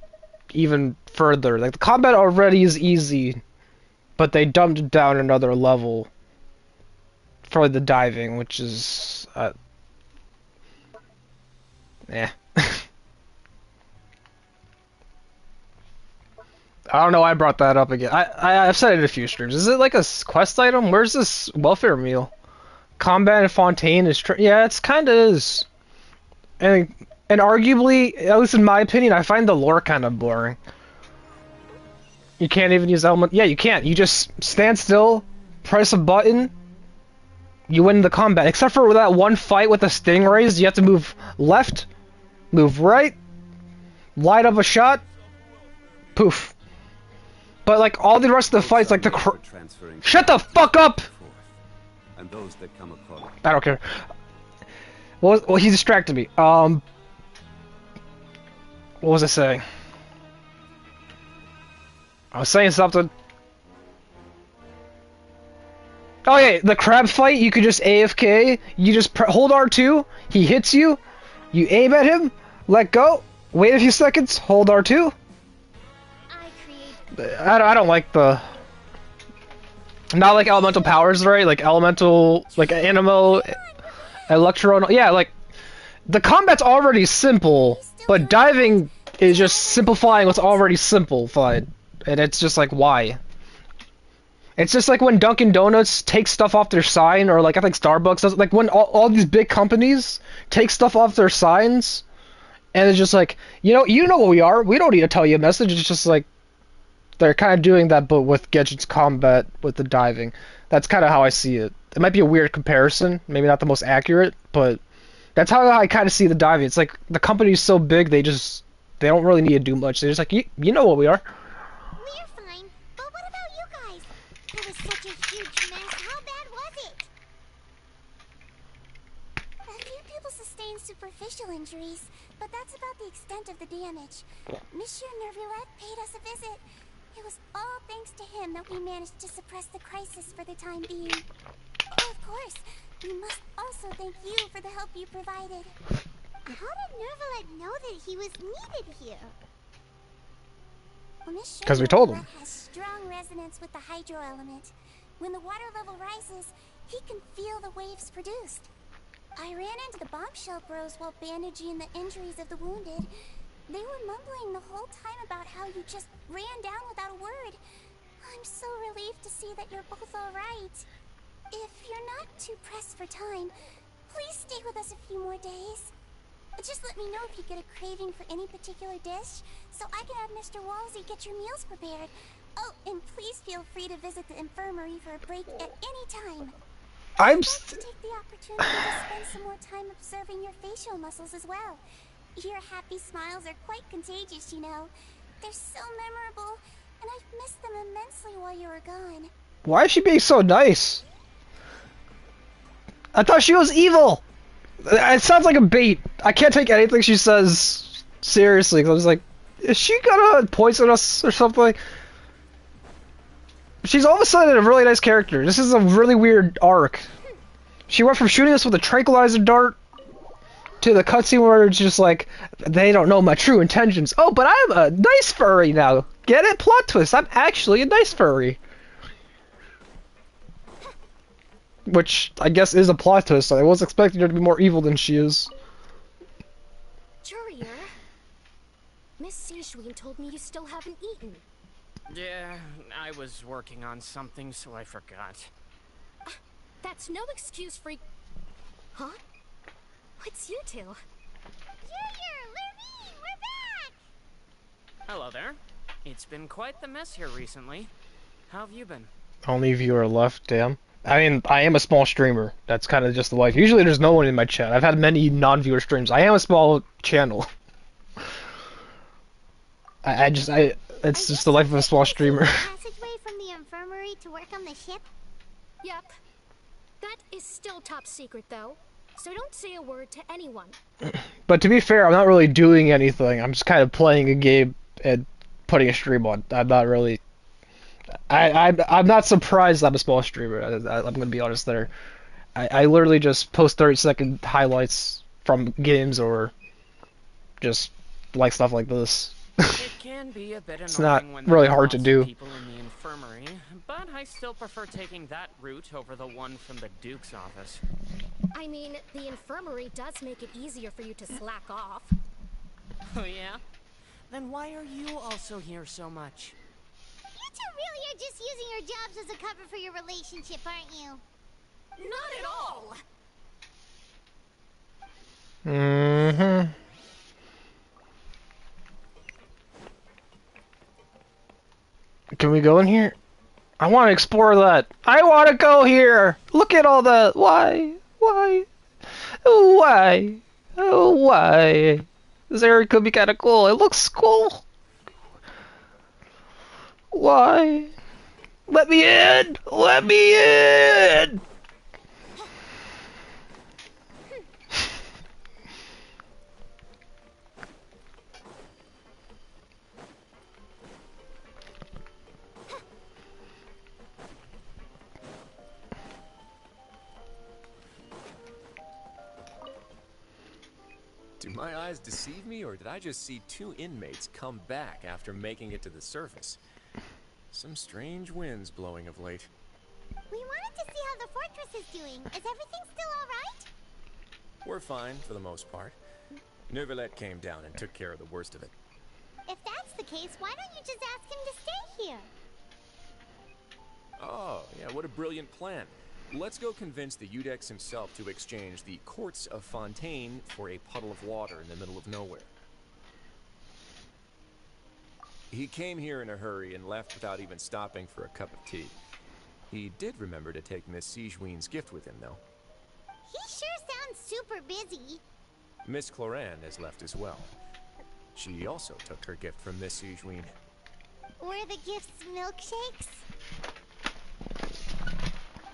even further. Like, the combat already is easy, but they dumbed it down another level for the diving, which is I don't know why I brought that up again. I've said it in a few streams. Is it like a quest item? Where's this welfare meal? Combat in Fontaine is yeah, it's kind of is. And arguably, at least in my opinion, I find the lore kind of boring. You can't even use element. Yeah, you can't. You just stand still, press a button, you win the combat. Except for that one fight with the stingrays, you have to move left, move right, light up a shot, poof. But like all the rest of the fights, like the shut the fuck up! And those that come across. I don't care. Well, he distracted me. What was I saying? I was saying something. Oh yeah, the crab fight, you could just AFK, you just hold R2, he hits you, you aim at him, let go, wait a few seconds, hold R2. I don't like the... Not like elemental powers, right? Like elemental, like Animo, Electro, yeah, like... The combat's already simple, but diving is just simplifying what's already simplified. And it's just like, why? It's just like when Dunkin' Donuts takes stuff off their sign, or like I think Starbucks does, like when all these big companies take stuff off their signs, and it's just like, you know what we are, we don't need to tell you a message, it's just like, they're kind of doing that, but with Genshin's combat, with the diving. That's kind of how I see it. It might be a weird comparison, maybe not the most accurate, but that's how I kind of see the diving. It's like, the company's so big, they don't really need to do much, they're just like, you know what we are. We're fine, but what about you guys? It was such a huge mess, how bad was it? A few people sustained superficial injuries, but that's about the extent of the damage. Monsieur Nervulette paid us a visit. It was all thanks to him that we managed to suppress the crisis for the time being. Oh, of course, we must also thank you for the help you provided. How did Nervulette know that he was needed here? Well, Because we told him. Has strong resonance with the hydro element. When the water level rises, he can feel the waves produced. I ran into the bombshell bros while bandaging the injuries of the wounded. They were mumbling the whole time about how you just ran down without a word. I'm so relieved to see that you're both alright. If you're not too pressed for time, please stay with us a few more days. Just let me know if you get a craving for any particular dish, so I can have Mr. Walsey get your meals prepared. Oh, and please feel free to visit the infirmary for a break at any time. I'd like to take the opportunity to spend some more time observing your facial muscles as well. Your happy smiles are quite contagious, you know. They're so memorable, and I've missed them immensely while you were gone. Why is she being so nice? I thought she was evil! It sounds like a bait. I can't take anything she says seriously, because I was like, is she gonna poison us or something? She's all of a sudden a really nice character. This is a really weird arc. She went from shooting us with a tranquilizer dart to the cutscene where it's just like, they don't know my true intentions. Oh, but I'm a nice furry now. Get it? Plot twist. I'm actually a nice furry. Which, I guess, is a plot twist. I was expecting her to be more evil than she is. Jurier, Miss Seishween told me you still haven't eaten. Yeah, I was working on something, so I forgot. That's no excuse for... Huh? What's you two? Junior, Lurvine, we're back! Hello there. It's been quite the mess here recently. How have you been? Only viewer left, damn. I mean, I am a small streamer. That's kind of just the life. Usually there's no one in my chat. I've had many non-viewer streams. I am a small channel. It's just the life of a small streamer. Passageway from the infirmary to work on the ship? Yep. That is still top secret, though. So don't say a word to anyone. But to be fair, I'm not really doing anything. I'm just kind of playing a game and putting a stream on. I'm not really... I'm not surprised I'm a small streamer. I'm gonna be honest there. I literally just post 30-second highlights from games or just like stuff like this. It can be a bit It's not when really there are hard to lots do. of people in the infirmary, but I still prefer taking that route over the one from the Duke's office. I mean, the infirmary does make it easier for you to slack off. Oh yeah? Then why are you also here so much? You two really are just using your jobs as a cover for your relationship, aren't you? Not at all! Mm-hmm. Can we go in here? I want to explore that. I want to go here. Look at all that. Why? Why? Why? Oh, why? This area could be kind of cool. It looks cool. Why? Let me in. Let me in. Do my eyes deceive me, or did I just see two inmates come back after making it to the surface? Some strange winds blowing of late. We wanted to see how the fortress is doing. Is everything still alright? We're fine, for the most part. Neuvillette came down and took care of the worst of it. If that's the case, why don't you just ask him to stay here? Oh, yeah, what a brilliant plan. Let's go convince the Udex himself to exchange the Courts of Fontaine for a puddle of water in the middle of nowhere. He came here in a hurry and left without even stopping for a cup of tea. He did remember to take Miss Seishween's gift with him, though. He sure sounds super busy. Miss Cloran has left as well. She also took her gift from Miss Seishween. Were the gifts milkshakes?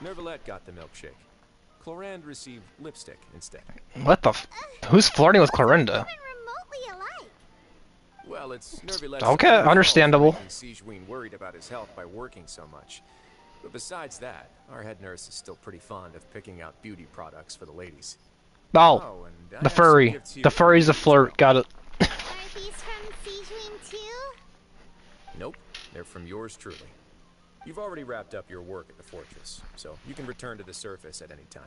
Neuvillette got the milkshake. Clorand received lipstick instead. What the f- Who's flirting with Clorinda? Remotely alike. Well, it's Neuvillette's Okay, understandable. making Seishween worried about his health by working so much. But besides that, our head nurse is still pretty fond of picking out beauty products for the ladies. Oh, and I the have some furry. gifts here The for furry's a you as flirt. well. Got it. Are these from Seishween too? Nope, they're from yours truly. You've already wrapped up your work at the fortress, so you can return to the surface at any time.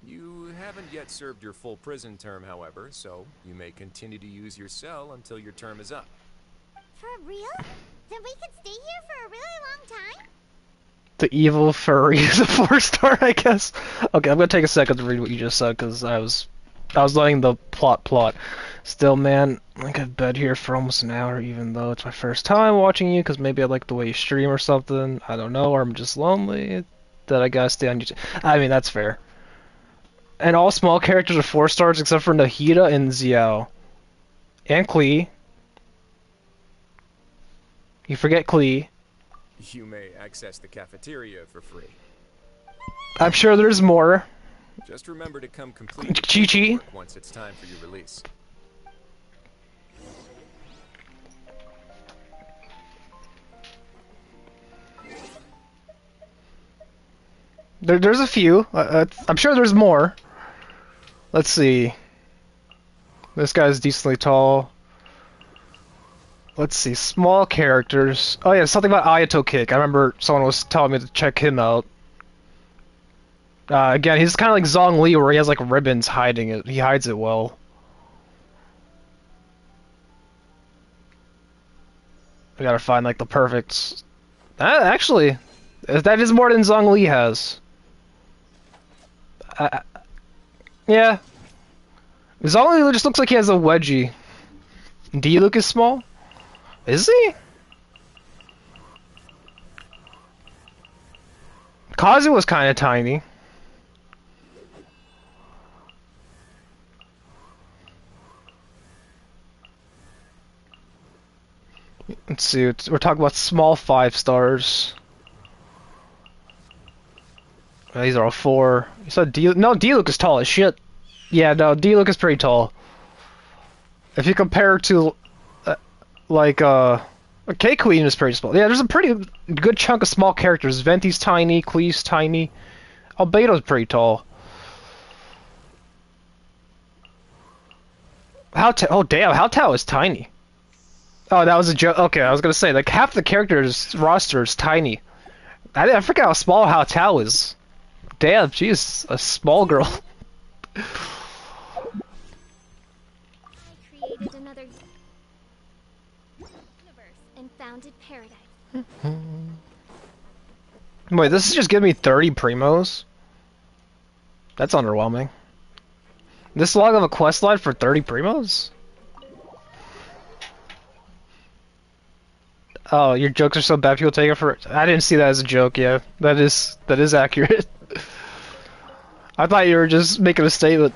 You haven't yet served your full prison term, however, so you may continue to use your cell until your term is up. For real? Then we could stay here for a really long time? The evil furry is a 4-star, I guess. Okay, I'm gonna take a second to read what you just said, because I was letting the plot. Still, man, I could bed here for almost an hour, even though it's my first time watching you, because maybe I like the way you stream or something. I don't know, or I'm just lonely that I gotta stay on YouTube. I mean, that's fair. And all small characters are 4 stars except for Nahida and Xiao. And Klee. You forget Klee. You may access the cafeteria for free. I'm sure there's more. Just remember to come complete Chi-Chi. once it's time for your release. There's a few. I'm sure there's more. Let's see. This guy's decently tall. Let's see. Small characters. Oh yeah, something about Ayato Kick. I remember someone was telling me to check him out. Again, he's kind of like Zhong Li, where he has like ribbons hiding it. He hides it well. I gotta find like the perfect. Actually, that is more than Zhong Li has. Yeah. Zhong Li just looks like he has a wedgie. D-Luke is small? Is he? Kazu was kind of tiny. Let's see, we're talking about small 5 stars. These are all 4. You said no, D-Luke is tall as shit. Yeah, no, D-Luke is pretty tall. If you compare to, K-Queen is pretty small. Yeah, there's a pretty good chunk of small characters. Venti's tiny, Klee's tiny. Albedo's pretty tall. Oh damn, Hao Tao is tiny. Oh, that was a joke. Okay, I was gonna say, like, half the characters' roster is tiny. I forget how small Hao Tao is. Damn, she's a small girl. I created another universe and founded paradise. Wait, this is just giving me 30 primos? That's underwhelming. This long of a questline for 30 primos? Oh, your jokes are so bad people take it for. I didn't see that as a joke. Yeah, that is accurate. I thought you were just making a statement.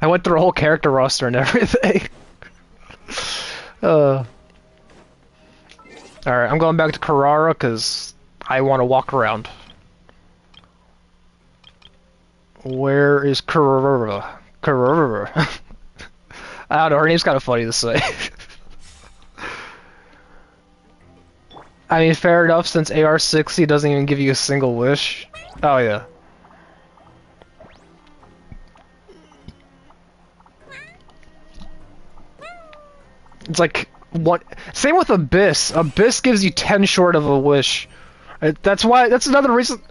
I went through a whole character roster and everything. Alright, I'm going back to Carrara because I want to walk around. Where is Carrara? Carrara. I don't know, her name's kind of funny to say. I mean, fair enough, since AR-60 doesn't even give you a single wish. Oh, yeah. It's like, what? Same with Abyss. Abyss gives you 10 short of a wish. That's why, that's another reason.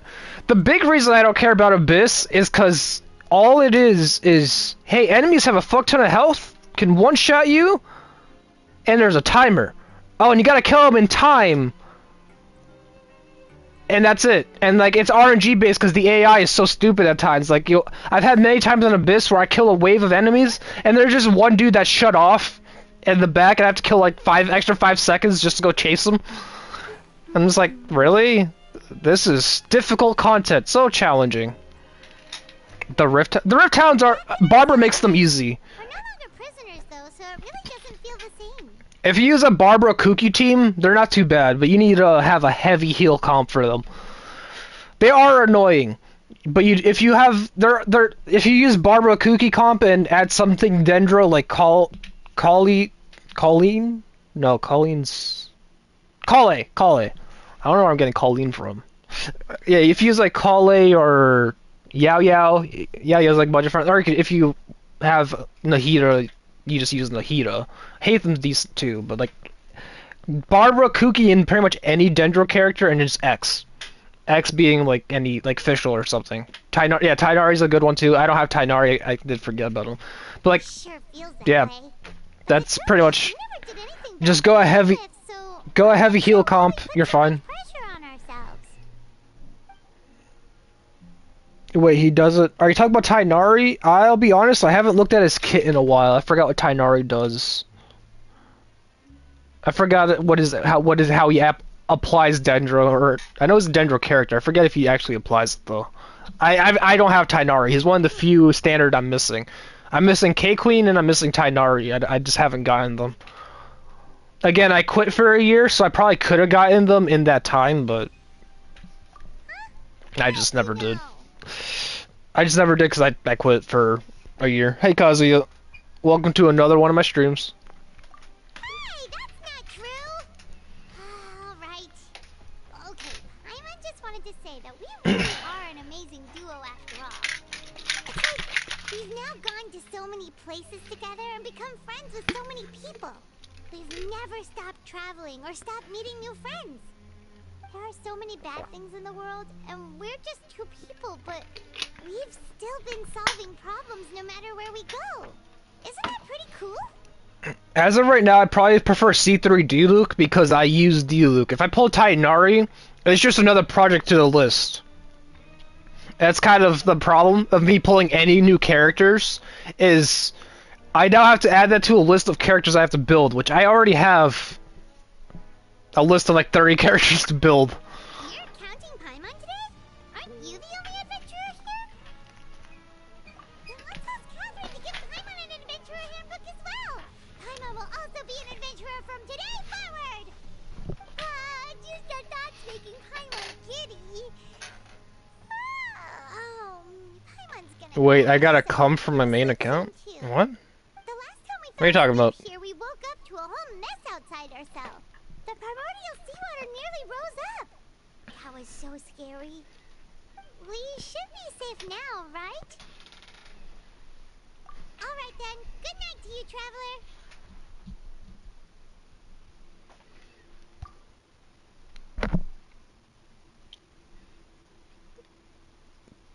The big reason I don't care about Abyss is because all it is, hey, enemies have a fuck ton of health, can one-shot you, and there's a timer. Oh, and you gotta kill them in time. And that's it. And like, it's RNG based because the AI is so stupid at times. Like, I've had many times in Abyss where I kill a wave of enemies, and there's just one dude that's shut off in the back, and I have to kill like 5 seconds just to go chase him. I'm just like, really? This is difficult content, so challenging. The Rift Hounds are... Barbara makes them easy. We're no longer prisoners, though, so it really doesn't feel the same. If you use a Barbara Kuki team, they're not too bad, but you need to have a heavy heal comp for them. They are annoying, but if you use Barbara Kuki comp and add something Dendro like Colleen? No, Colleen's... Kale. I don't know where I'm getting Colleen from. Yeah, if you use like Kale or Yao Yao's like budget friendly, or if you have Nahida, you just use Nahida. Hathem's decent too, but like Barbara, Kuki, and pretty much any Dendro character, and just X. X being like any like Fischl or something. Yeah, Tainari's a good one too. I don't have Tainari. I did forget about him. But like, yeah, that's pretty much. Just go a heavy heal comp. You're fine. Wait, he does it. Are you talking about Tainari? I'll be honest, I haven't looked at his kit in a while. I forgot what Tainari does. I forgot how he applies Dendro, or I know it's a Dendro character. I forget if he actually applies it though. I don't have Tainari. He's one of the few standard I'm missing. I'm missing K-Queen and I'm missing Tainari. I just haven't gotten them. Again, I quit for a year, so I probably could have gotten them in that time, but I just never did. I just never did because I quit for a year. Hey Kazuya, welcome to another one of my streams. Hey, that's not true. Alright. Okay, I just wanted to say that we really are an amazing duo after all. It's like we've now gone to so many places together and become friends with so many people. We've never stopped traveling or stopped meeting new friends. There are so many bad things in the world, and we're just two people, but we've still been solving problems no matter where we go. Isn't that pretty cool? As of right now, I probably prefer C3 D-Luke because I use D-Luke. If I pull Tainari, it's just another project to the list. That's kind of the problem of me pulling any new characters, is I now have to add that to a list of characters I have to build, which I already have a list of like 30 characters to build. You're counting Paimon today? Aren't you the only adventurer here? Then let's ask Catherine to give Paimon an adventurer handbook as well. Paimon will also be an adventurer from today forward. Just our thoughts making Paimon giddy. Paimon's gonna. Wait, I gotta come from my main account? What? The last time we What are you talking about? here, we woke up to a whole mess outside our cell. The primordial seawater nearly rose up. That was so scary. We should be safe now, right? Alright then. Good night to you, traveler.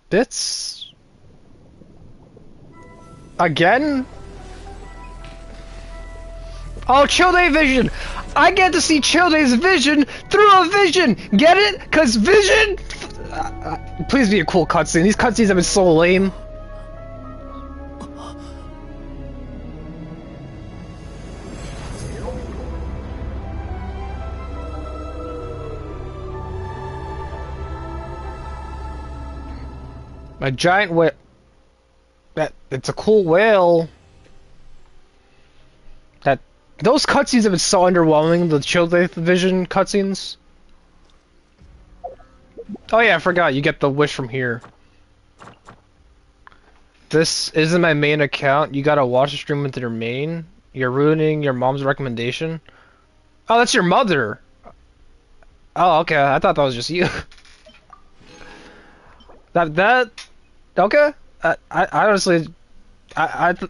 Bits? Again? Oh, Childe vision! I get to see Childe's vision through a vision! Get it? Cause vision? Please be a cool cutscene. These cutscenes have been so lame. A giant whale. It's a cool whale. Those cutscenes have been so underwhelming, the Childe Vision cutscenes. Oh yeah, I forgot, you get the wish from here. This isn't my main account, you gotta watch the stream with your main. You're ruining your mom's recommendation. Oh, that's your mother! Oh, okay, I thought that was just you. Okay. I honestly, I don't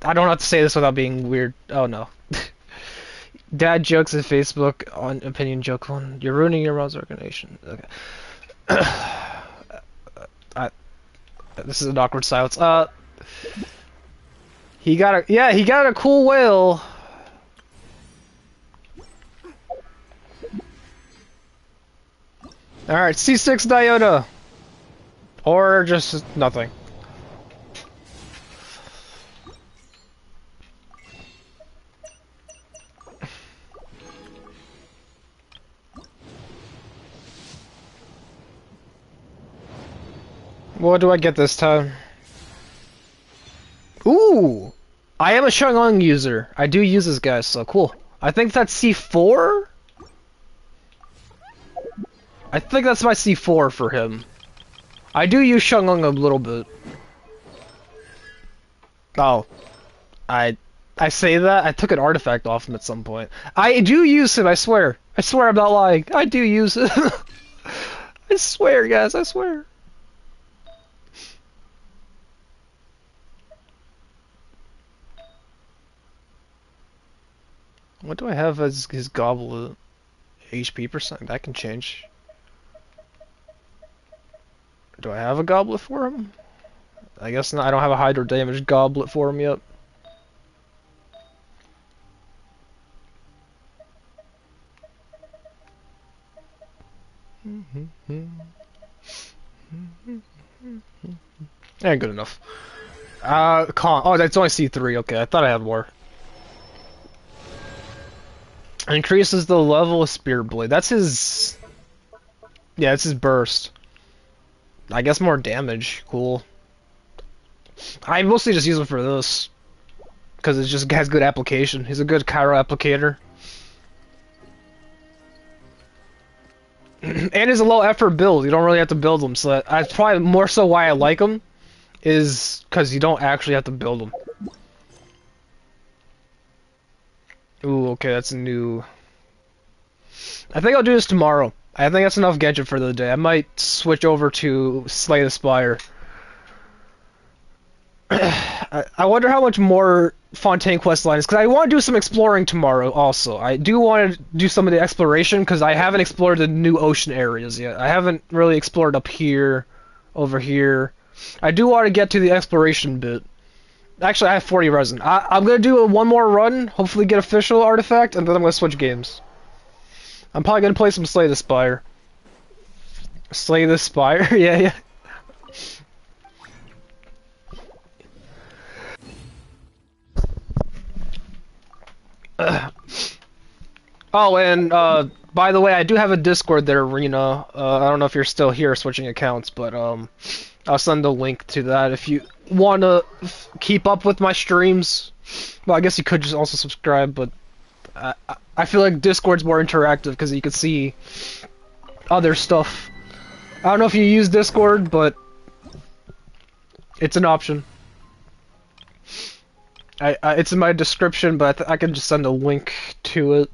know how to say this without being weird. Oh no. Dad jokes at Facebook on opinion joke one. You're ruining your mom's recommendation. Okay. This is an awkward silence. He got a cool whale. All right, C6 Diona. Or just nothing. What do I get this time? Ooh! I am a Shangong user. I do use this guy, so cool. I think that's C4? I think that's my C4 for him. I do use Shangong a little bit. Oh. I say that? I took an artifact off him at some point. I do use him, I swear. I swear I'm not lying. I do use him. I swear, guys, I swear. What do I have as his goblet? HP percent? That can change. Do I have a goblet for him? I guess not. I don't have a hydro damage goblet for him yet. Ain't good enough. Oh, that's only C3. Okay, I thought I had more. Increases the level of Spear Blade. That's his... Yeah, it's his burst. I guess more damage. Cool. I mostly just use him for this. Because it just has good application. He's a good Cairo applicator. And it's a low effort build. You don't really have to build them. So that's probably more so why I like him. Is because you don't actually have to build them. Ooh, okay, that's a new... I think I'll do this tomorrow. I think that's enough Genshin for the day. I might switch over to Slay the Spire. I wonder how much more Fontaine questline is, because I want to do some exploring tomorrow also. I do want to do some of the exploration, because I haven't explored the new ocean areas yet. I haven't really explored up here, over here. I do want to get to the exploration bit. Actually, I have 40 resin. I'm going to do one more run, hopefully get official artifact, and then I'm going to switch games. I'm probably going to play some Slay the Spire. Slay the Spire? Yeah. Oh, and by the way, I do have a Discord there, Arena. I don't know if you're still here switching accounts, but I'll send a link to that if you want to keep up with my streams. Well, I guess you could just also subscribe, but I feel like Discord's more interactive because you can see other stuff. I don't know if you use Discord, but it's an option. It's in my description, but I can just send a link to it.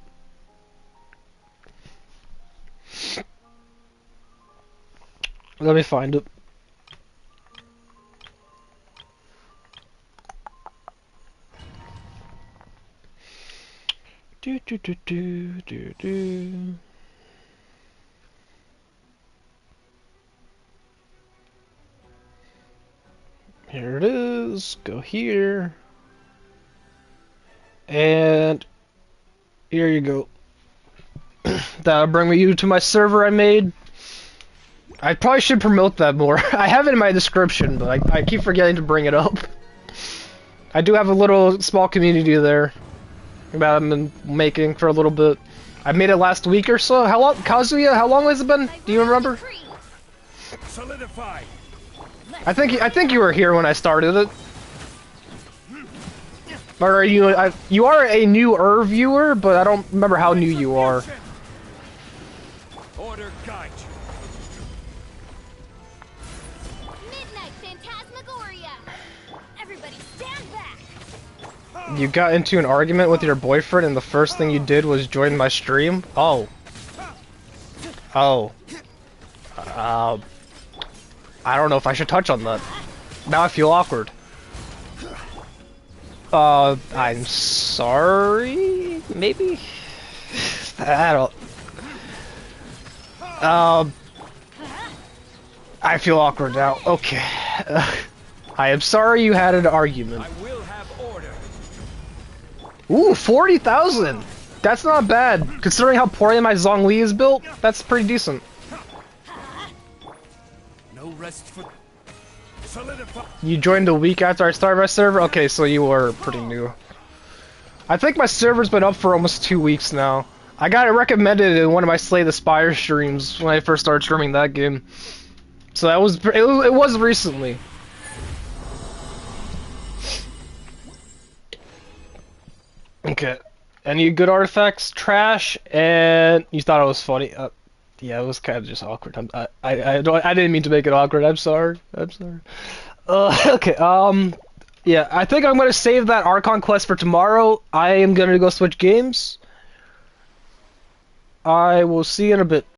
Let me find it. Do. Here it is. Go here. And here you go. That'll bring you to my server I made. I probably should promote that more. I have it in my description, but I keep forgetting to bring it up. I do have a little small community there that I've been making for a little bit. I made it last week or so. How long, Kazuya? How long has it been? Do you remember? Solidify. I think you were here when I started it. Or are you? You are a newer viewer, but I don't remember how new you are. Order guide. Midnight Phantasmagoria. Everybody stand back. You got into an argument with your boyfriend, and the first thing you did was join my stream? Oh. I don't know if I should touch on that. Now I feel awkward. I'm sorry? Maybe? I don't... I feel awkward now. Okay. I am sorry you had an argument. I will have order. Ooh, 40,000! That's not bad. Considering how poorly my Zhongli is built, that's pretty decent. No rest for... Solidify. You joined a week after I started my server? Okay, so you were pretty new. I think my server's been up for almost 2 weeks now. I got it recommended in one of my Slay the Spire streams when I first started streaming that game. So that was it was recently. Okay. Any good artifacts? Trash, and you thought it was funny. Yeah, it was kind of just awkward. I didn't mean to make it awkward. I'm sorry. Okay. Yeah, I think I'm gonna save that Archon quest for tomorrow. I am gonna go switch games. I will see you in a bit.